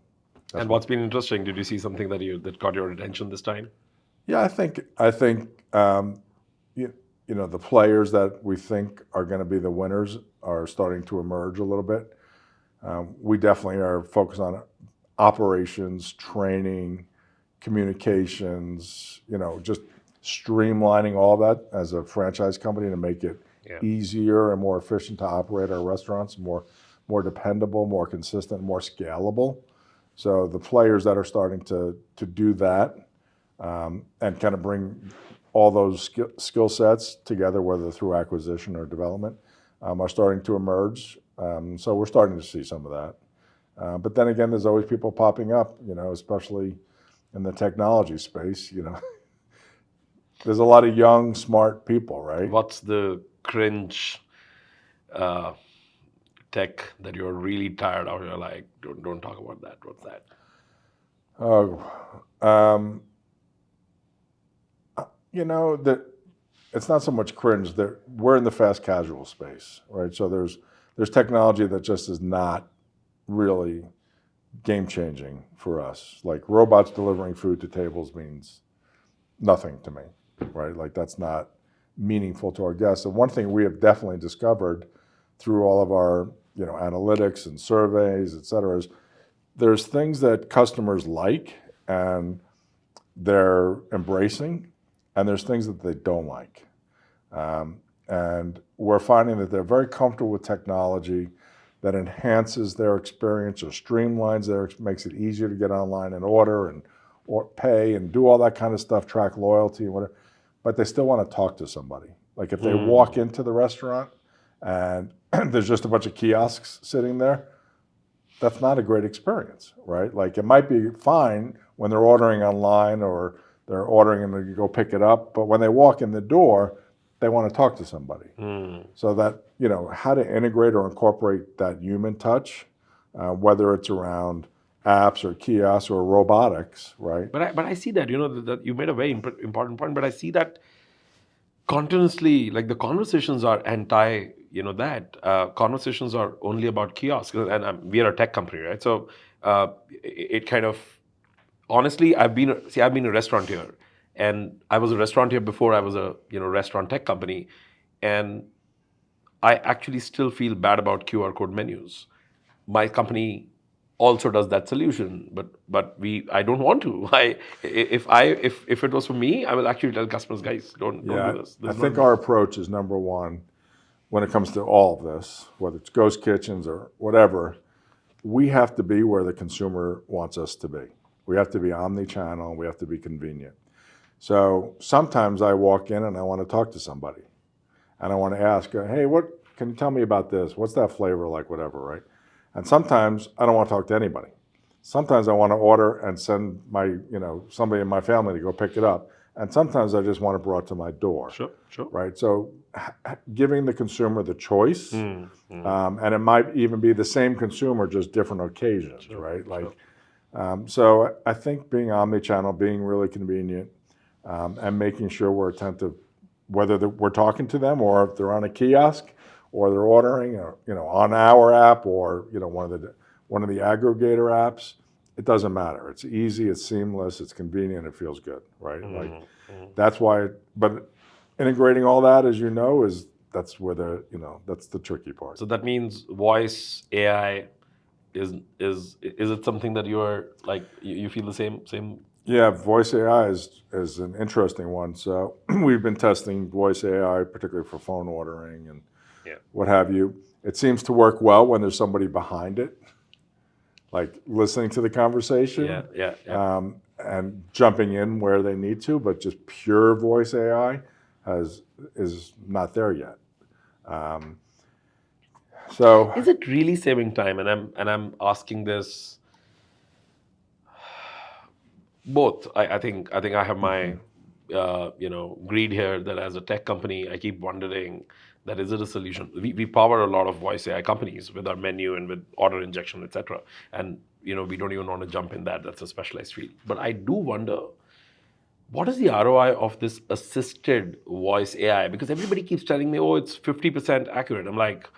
And what's been interesting? Did you see something that caught your attention this time? yeah, I think the players that we think are going to be the winners are starting to emerge a little bit. We definitely are focused on operations, training, communications, just streamlining all that as a franchise company to make it easier and more efficient to operate our restaurants, more dependable, more consistent, more scalable. So the players that are starting to do that and kind of bring all those skill sets together, whether through acquisition or development, are starting to emerge. So we're starting to see some of that. But then again, there's always people popping up, especially in the technology space. There's a lot of young, smart people, right? What's the cringe tech that you're really tired of? You're like, don't talk about that. What's that? It's not so much cringe. We're in the fast casual space, right? So there's technology that just is not really game changing for us. Like robots delivering food to tables means nothing to me, right? Like that's not meaningful to our guests. And one thing we have definitely discovered through all of our analytics and surveys, et cetera, is there's things that customers like and they're embracing, and there's things that they don't like. And we're finding that they're very comfortable with technology that enhances their experience or streamlines makes it easier to get online and order or pay and do all that kind of stuff, track loyalty and whatever. But they still want to talk to somebody. Like if they walk into the restaurant and there's just a bunch of kiosks sitting there, that's not a great experience, right? Like it might be fine when they're ordering online or they're ordering and they go pick it up, but when they walk in the door, they want to talk to somebody. So that, how to integrate or incorporate that human touch, whether it's around apps or kiosks or robotics, right? But I see that, that you made a very important point, but I see that continuously, like the conversations are conversations are only about kiosks, and we are a tech company, right? So it kind of, honestly, I've been a restaurateur, and I was a restaurateur before I was a restaurant tech company, and I actually still feel bad about QR code menus. My company also does that solution, but I don't want to. If it was for me, I will actually tell customers, guys, don't do this. I think our approach is number one when it comes to all of this, whether it's ghost kitchens or whatever. We have to be where the consumer wants us to be. We have to be omni-channel. We have to be convenient. So sometimes I walk in and I want to talk to somebody, and I want to ask, hey, what can you tell me about this? What's that flavor like? Whatever, right? And sometimes I don't want to talk to anybody. Sometimes I want to order and send somebody in my family to go pick it up. And sometimes I just want it brought to my door. Sure. Right? So giving the consumer the choice, and it might even be the same consumer, just different occasions, right? So I think being omni-channel, being really convenient, and making sure we're attentive, whether we're talking to them or if they're on a kiosk or they're ordering, on our app or one of the aggregator apps. It doesn't matter. It's easy, it's seamless, it's convenient, it feels good, right? That's why. But integrating all that, as that's where that's the tricky part. So that means voice AI is it something that you're like you feel the same? Yeah, voice AI is an interesting one. So we've been testing voice AI, particularly for phone ordering and what have you. It seems to work well when there's somebody behind it, like listening to the conversation, and jumping in where they need to. But just pure voice AI is not there yet. So is it really saving time? And I'm asking this Both. I think I have my greed here that as a tech company, I keep wondering that is it a solution? We power a lot of voice AI companies with our menu and with order injection, etc. And we don't even want to jump in that. That's a specialized field. But I do wonder what is the ROI of this assisted voice AI? Because everybody keeps telling me, oh, it's 50% accurate. I'm like,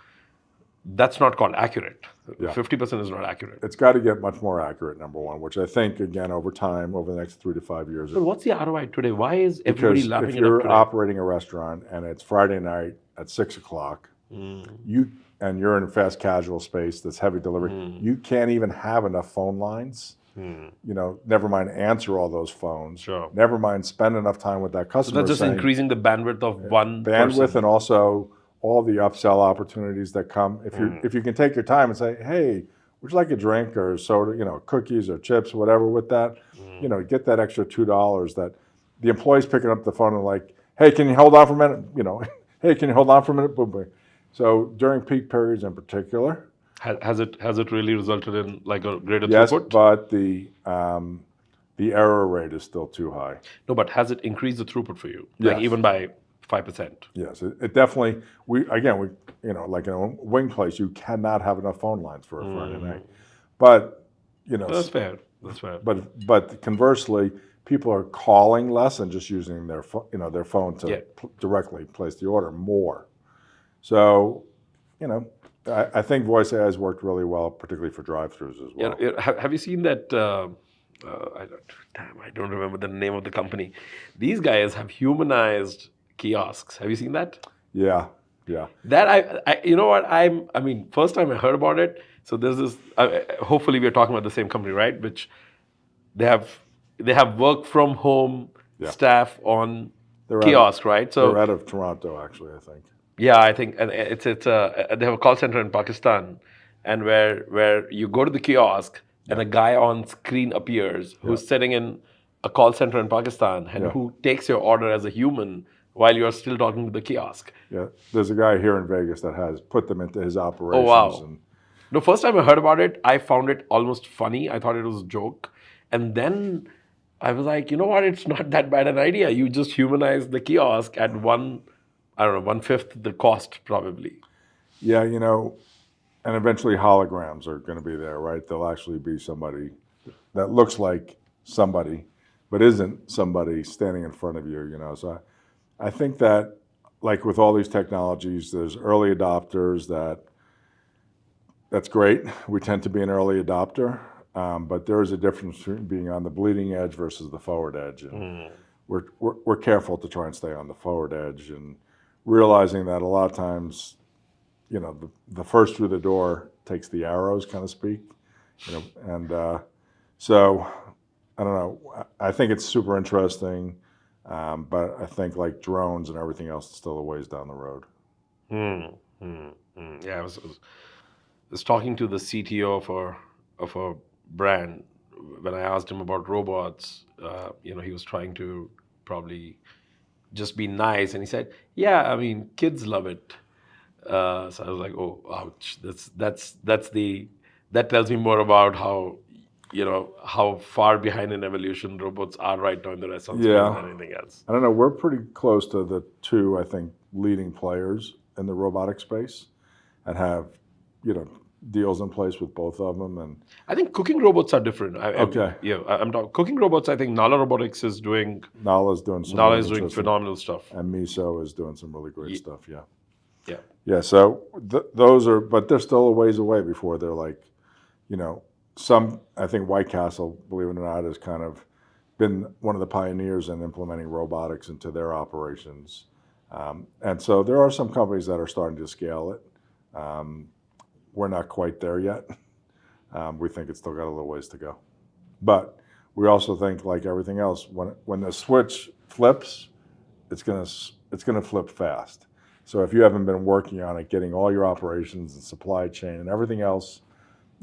that's not called accurate. Yeah. 50% is not accurate. It's got to get much more accurate, number one, which I think, again, over time, over the next 3 to 5 years. But what's the ROI today? Why is everybody Because lapping if it up you're today? operating a restaurant and it's Friday night at 6 o'clock, you're in a fast casual space that's heavy delivery, you can't even have enough phone lines. Never mind answer all those phones. Sure. Never mind spend enough time with that customer. That's just saying, increasing the bandwidth of one bandwidth person. and also all the upsell opportunities that come. If you can take your time and say, hey, would you like a drink or soda, cookies or chips, whatever with that, get that extra $2 that the employee's picking up the phone and like, hey, can you hold on for a minute? Hey, can you hold on for a minute? Boom, boom. So during peak periods in particular, Has it really resulted in like a greater yes, throughput? but the error rate is still too high. No, but has it increased the throughput for you? Yes. Like even by 5%? Yes, it definitely. Like in a wing place, you cannot have enough phone lines for a Friday night. But That's fair. That's fair. but conversely, people are calling less and just using their phone to directly place the order more. So, I think voice AI has worked really well, particularly for drive-throughs as well. Have you seen that? I don't remember the name of the company. These guys have humanized kiosks. Have you seen that? Yeah, yeah. That you know what? First time I heard about it. So there's this. Hopefully, we're talking about the same company, right? Which they have work from home staff on kiosk, right? So they're out of Toronto, actually, I think. yeah, I think, and they have a call center in Pakistan, and where you go to the kiosk and a guy on screen appears who's sitting in a call center in Pakistan and who takes your order as a human while you're still talking to the kiosk. Yeah, there's a guy here in Vegas that has put them into his operations. Oh wow! The first time I heard about it, I found it almost funny. I thought it was a joke, and then I was like, you know what? It's not that bad an idea. You just humanize the kiosk at 1/5 the cost probably. Yeah, and eventually holograms are going to be there, right? There'll actually be somebody that looks like somebody, but isn't somebody standing in front of you, So I think that, like with all these technologies, there's early adopters that's great. We tend to be an early adopter, but there is a difference between being on the bleeding edge versus the forward edge. And we're careful to try and stay on the forward edge and realizing that a lot of times, the first through the door takes the arrows, kind of speak, and so I don't know. I think it's super interesting, but I think like drones and everything else is still a ways down the road. Yeah, I was talking to the CTO of a brand when I asked him about robots. He was trying to probably just be nice, and he said, "Yeah, kids love it." So I was like, "Oh, ouch! That tells me more about how far behind in evolution robots are right now in the restaurant space than anything else." I don't know. We're pretty close to the two, I think, leading players in the robotic space, and have deals in place with both of them. And I think cooking robots are different. Okay. I'm talking cooking robots. I think Nala Robotics is doing. Nala's doing some. Nala is doing phenomenal stuff. And Miso is doing some really great stuff. Yeah. Yeah. Yeah. So those are, but they're still a ways away before they're like, I think White Castle, believe it or not, has kind of been one of the pioneers in implementing robotics into their operations. And so there are some companies that are starting to scale it. We're not quite there yet. We think it's still got a little ways to go. But we also think, like everything else, when the switch flips, it's gonna flip fast. So if you haven't been working on it, getting all your operations and supply chain and everything else,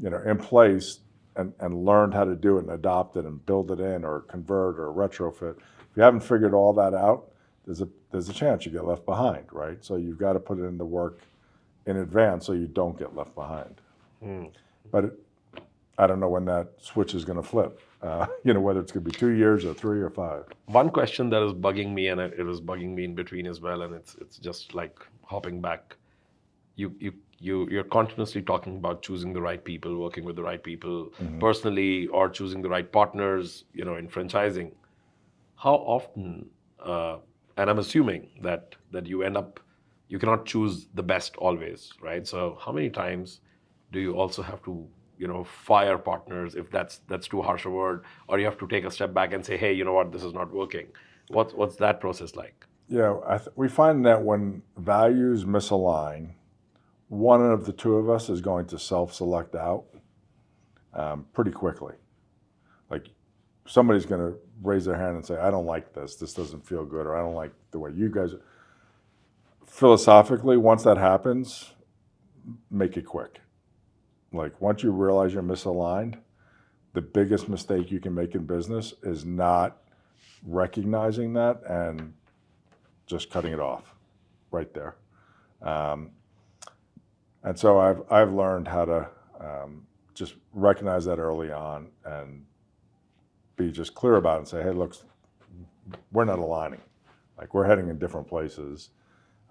in place and learned how to do it and adopt it and build it in or convert or retrofit, if you haven't figured all that out, there's a chance you get left behind, right? So you've got to put it in the work in advance so you don't get left behind. But I don't know when that switch is going to flip. Whether it's going to be 2 years or 3 or 5. One question that is bugging me, and it was bugging me in between as well, and it's just like hopping back. You're continuously talking about choosing the right people, working with the right people personally, or choosing the right partners, in franchising. How often, and I'm assuming that you cannot choose the best always, right? So how many times do you also have to, fire partners, if that's too harsh a word, or you have to take a step back and say, hey, you know what, this is not working. What's that process like? Yeah, we find that when values misalign, one of the two of us is going to self-select out pretty quickly. Like somebody's going to raise their hand and say, I don't like this. This doesn't feel good, or I don't like the way you guys. Philosophically, once that happens, make it quick. Like once you realize you're misaligned, the biggest mistake you can make in business is not recognizing that and just cutting it off right there. And so I've learned how to just recognize that early on and be just clear about it and say, hey, look, we're not aligning. Like we're heading in different places.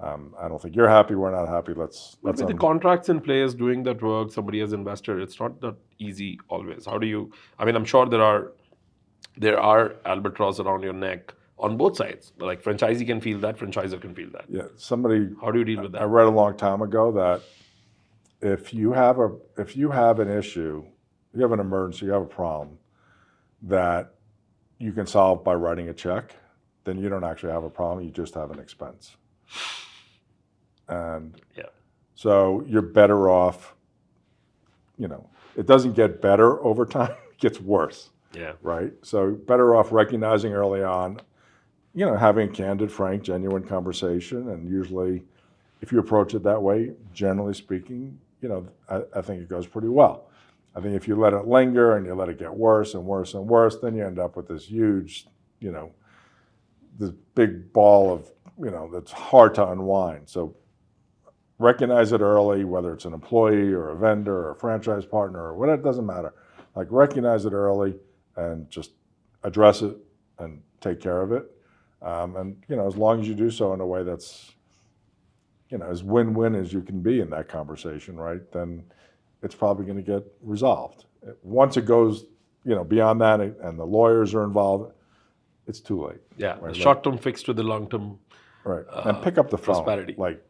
I don't think you're happy. We're not happy. Let's With the contracts in place, doing that work, somebody as investor, it's not that easy always. How do you? I mean, I'm sure there are albatross around your neck on both sides. Like franchisee can feel that, franchisor can feel that. Yeah, How do you deal with I that? read a long time ago that if you have an issue, you have an emergency, you have a problem that you can solve by writing a check, then you don't actually have a problem. You just have an expense. And Yeah. so you're better off, it doesn't get better over time, it gets worse, Yeah. right? So better off recognizing early on, having a candid, frank, genuine conversation. And usually if you approach it that way, generally speaking, I think it goes pretty well. I think if you let it linger and you let it get worse and worse and worse, then you end up with this huge, this big ball of, that's hard to unwind. So recognize it early, whether it's an employee or a vendor or a franchise partner or whatever, it doesn't matter. Like recognize it early and just address it and take care of it. And, as long as you do so in a way that's, as win-win as you can be in that conversation, right, then it's probably going to get resolved. Once it goes, beyond that and the lawyers are involved, it's too late. Yeah. Right? The short-term fix to the long-term. Right. And pick up the phone. prosperity. Like,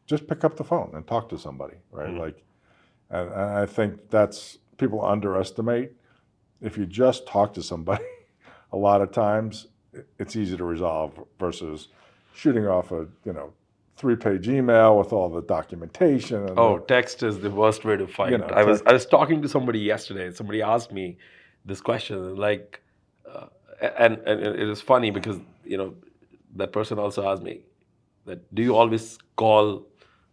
just pick up the phone and talk to somebody, right? Like, and I think that's, people underestimate. If you just talk to somebody, a lot of times it's easy to resolve versus shooting off a, 3-page email with all the documentation. And Text is the worst way to fight. I was talking to somebody yesterday. Somebody asked me this question, like, and it is funny because that person also asked me that, do you always call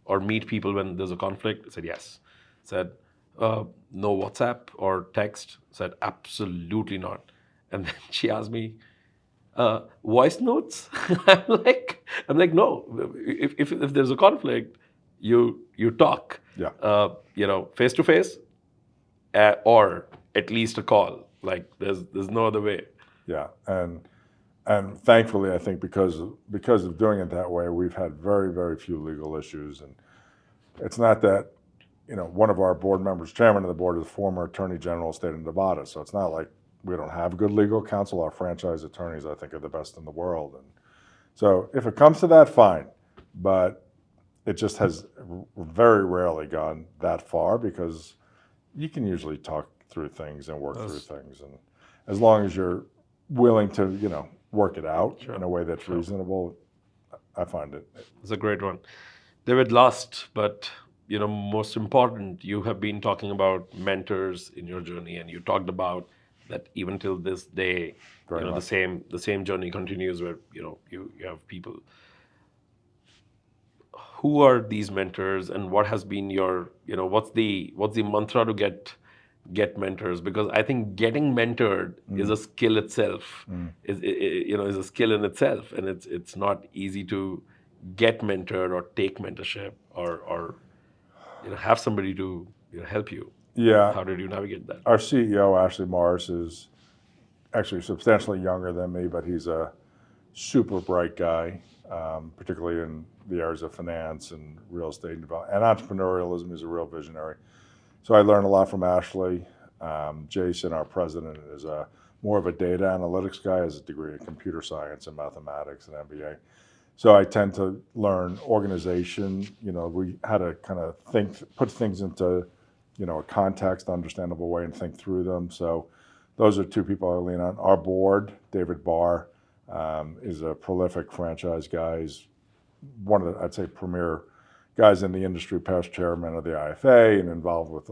or meet people when there's a conflict? I said yes. Said no WhatsApp or text. Said absolutely not. And then she asked me, voice notes? I'm like, no. If there's a conflict, you talk. Yeah. Face to face, or at least a call. Like there's no other way. Yeah, and thankfully, I think because of doing it that way, we've had very, very few legal issues. And it's not that, one of our board members, chairman of the board, is a former attorney general of the state of Nevada. So it's not like we don't have good legal counsel. Our franchise attorneys, I think, are the best in the world. And so if it comes to that, fine. But it just has very rarely gone that far because you can usually talk through things and work through things. And as long as you're willing to, work it out in a way that's reasonable, I find it. It's a great one. David, last but most important, you have been talking about mentors in your journey, and you talked about that even till this day, the same journey continues where you have people. Who are these mentors, and what has been your what's the mantra to get mentors? Because I think getting mentored is a skill itself. Is a skill in itself, and it's not easy to get mentored or take mentorship or have somebody to help you. Yeah, How did you navigate that? our CEO, Ashley Morris, is actually substantially younger than me, but he's a super bright guy, particularly in the areas of finance and real estate development. And entrepreneurialism. Is a real visionary. So I learned a lot from Ashley. Jason, our president, is more of a data analytics guy, has a degree in computer science and mathematics and MBA. So I tend to learn organization. We had to kind of put things into, a context, understandable way, and think through them. So those are two people I lean on. Our board, David Barr, is a prolific franchise guy. He's one of the, I'd say, premier guys in the industry, past chairman of the IFA and involved with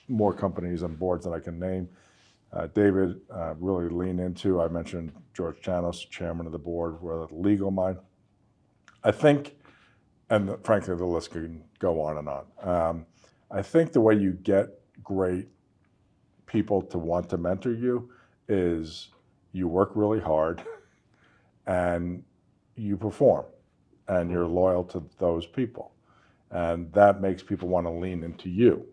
more companies and boards than I can name. David really leaned into, I mentioned George Chanos, chairman of the board, with a legal mind. I think, and frankly, the list can go on and on. I think the way you get great people to want to mentor you is you work really hard and you perform and you're loyal to those people. And that makes people want to lean into you,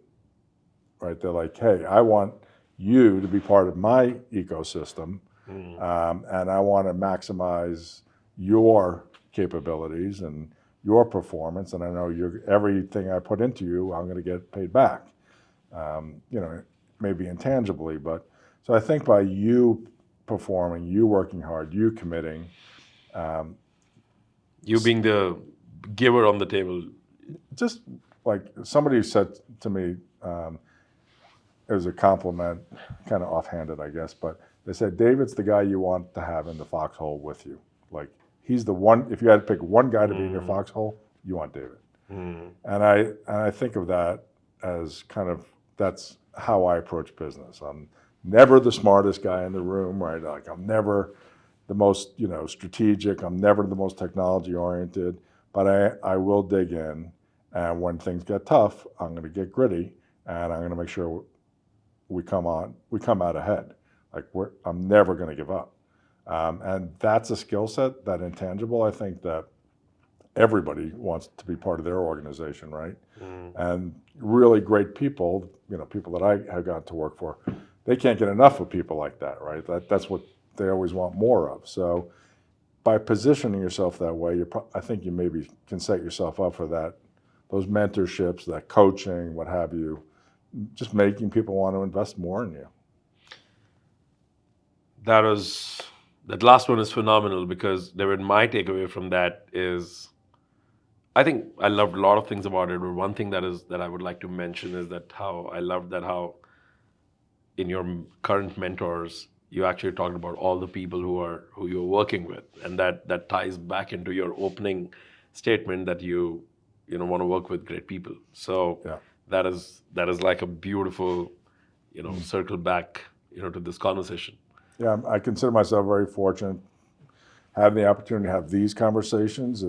right? They're like, hey, I want you to be part of my ecosystem, and I want to maximize your capabilities and your performance, and I know everything I put into you, I'm going to get paid back. Maybe intangibly, but so I think by you performing, you working hard, you committing, You being the giver on the table. just like somebody said to me, it was a compliment, kind of offhanded, I guess, but they said, David's the guy you want to have in the foxhole with you. Like, he's the one, if you had to pick one guy to be in your foxhole, you want David. And I think of that as kind of, that's how I approach business. I'm never the smartest guy in the room, right? Like, I'm never the most, strategic. I'm never the most technology oriented, but I will dig in. And when things get tough, I'm going to get gritty, and I'm going to make sure we come out ahead. Like, I'm never going to give up. And that's a skill set, that intangible, I think, that everybody wants to be part of their organization, right? And really great people, people that I have gotten to work for, they can't get enough of people like that, right? That's what they always want more of. So by positioning yourself that way, I think you maybe can set yourself up for that, those mentorships, that coaching, what have you, just making people want to invest more in you. That last one is phenomenal, because David, my takeaway from that is, I think I loved a lot of things about it, but one thing that I would like to mention is that how in your current mentors, you actually talked about all the people who you're working with, and that ties back into your opening statement that you want to work with great people. So Yeah. that is like a beautiful, circle back, to this conversation. Yeah, I consider myself very fortunate. Having the opportunity to have these conversations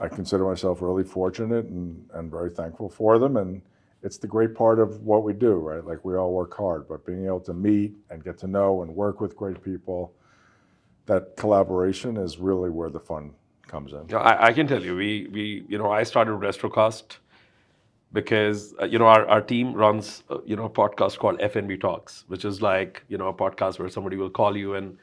I consider myself really fortunate and very thankful for them. And it's the great part of what we do, right? Like, we all work hard, but being able to meet and get to know and work with great people, that collaboration is really where the fun comes in. Yeah, I can tell you, I started Restrocast because our team runs a podcast called FNB Talks, which is like a podcast where somebody will call you and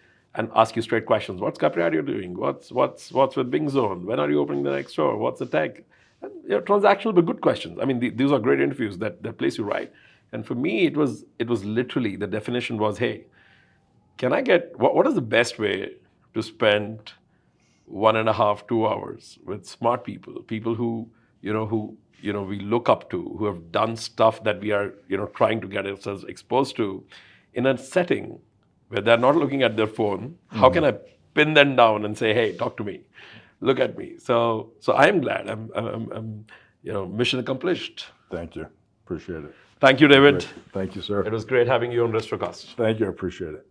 ask you straight questions. What's Capriadio doing? What's with Bing Zone? When are you opening the next store? What's the tech? And, transactional but good questions. I mean, these are great interviews that place you right. And for me, it was literally, the definition was, hey, can I get what is the best way to spend 1.5, 2 hours with smart people who we look up to, who have done stuff that we are trying to get ourselves exposed to, in a setting where they're not looking at their phone. How can I pin them down and say, hey, talk to me, look at me? So I'm glad. I'm mission accomplished. Thank you. Appreciate it. Thank you, David. Great. Thank you, sir. It was great having you on Restrocast. Thank you. I appreciate it.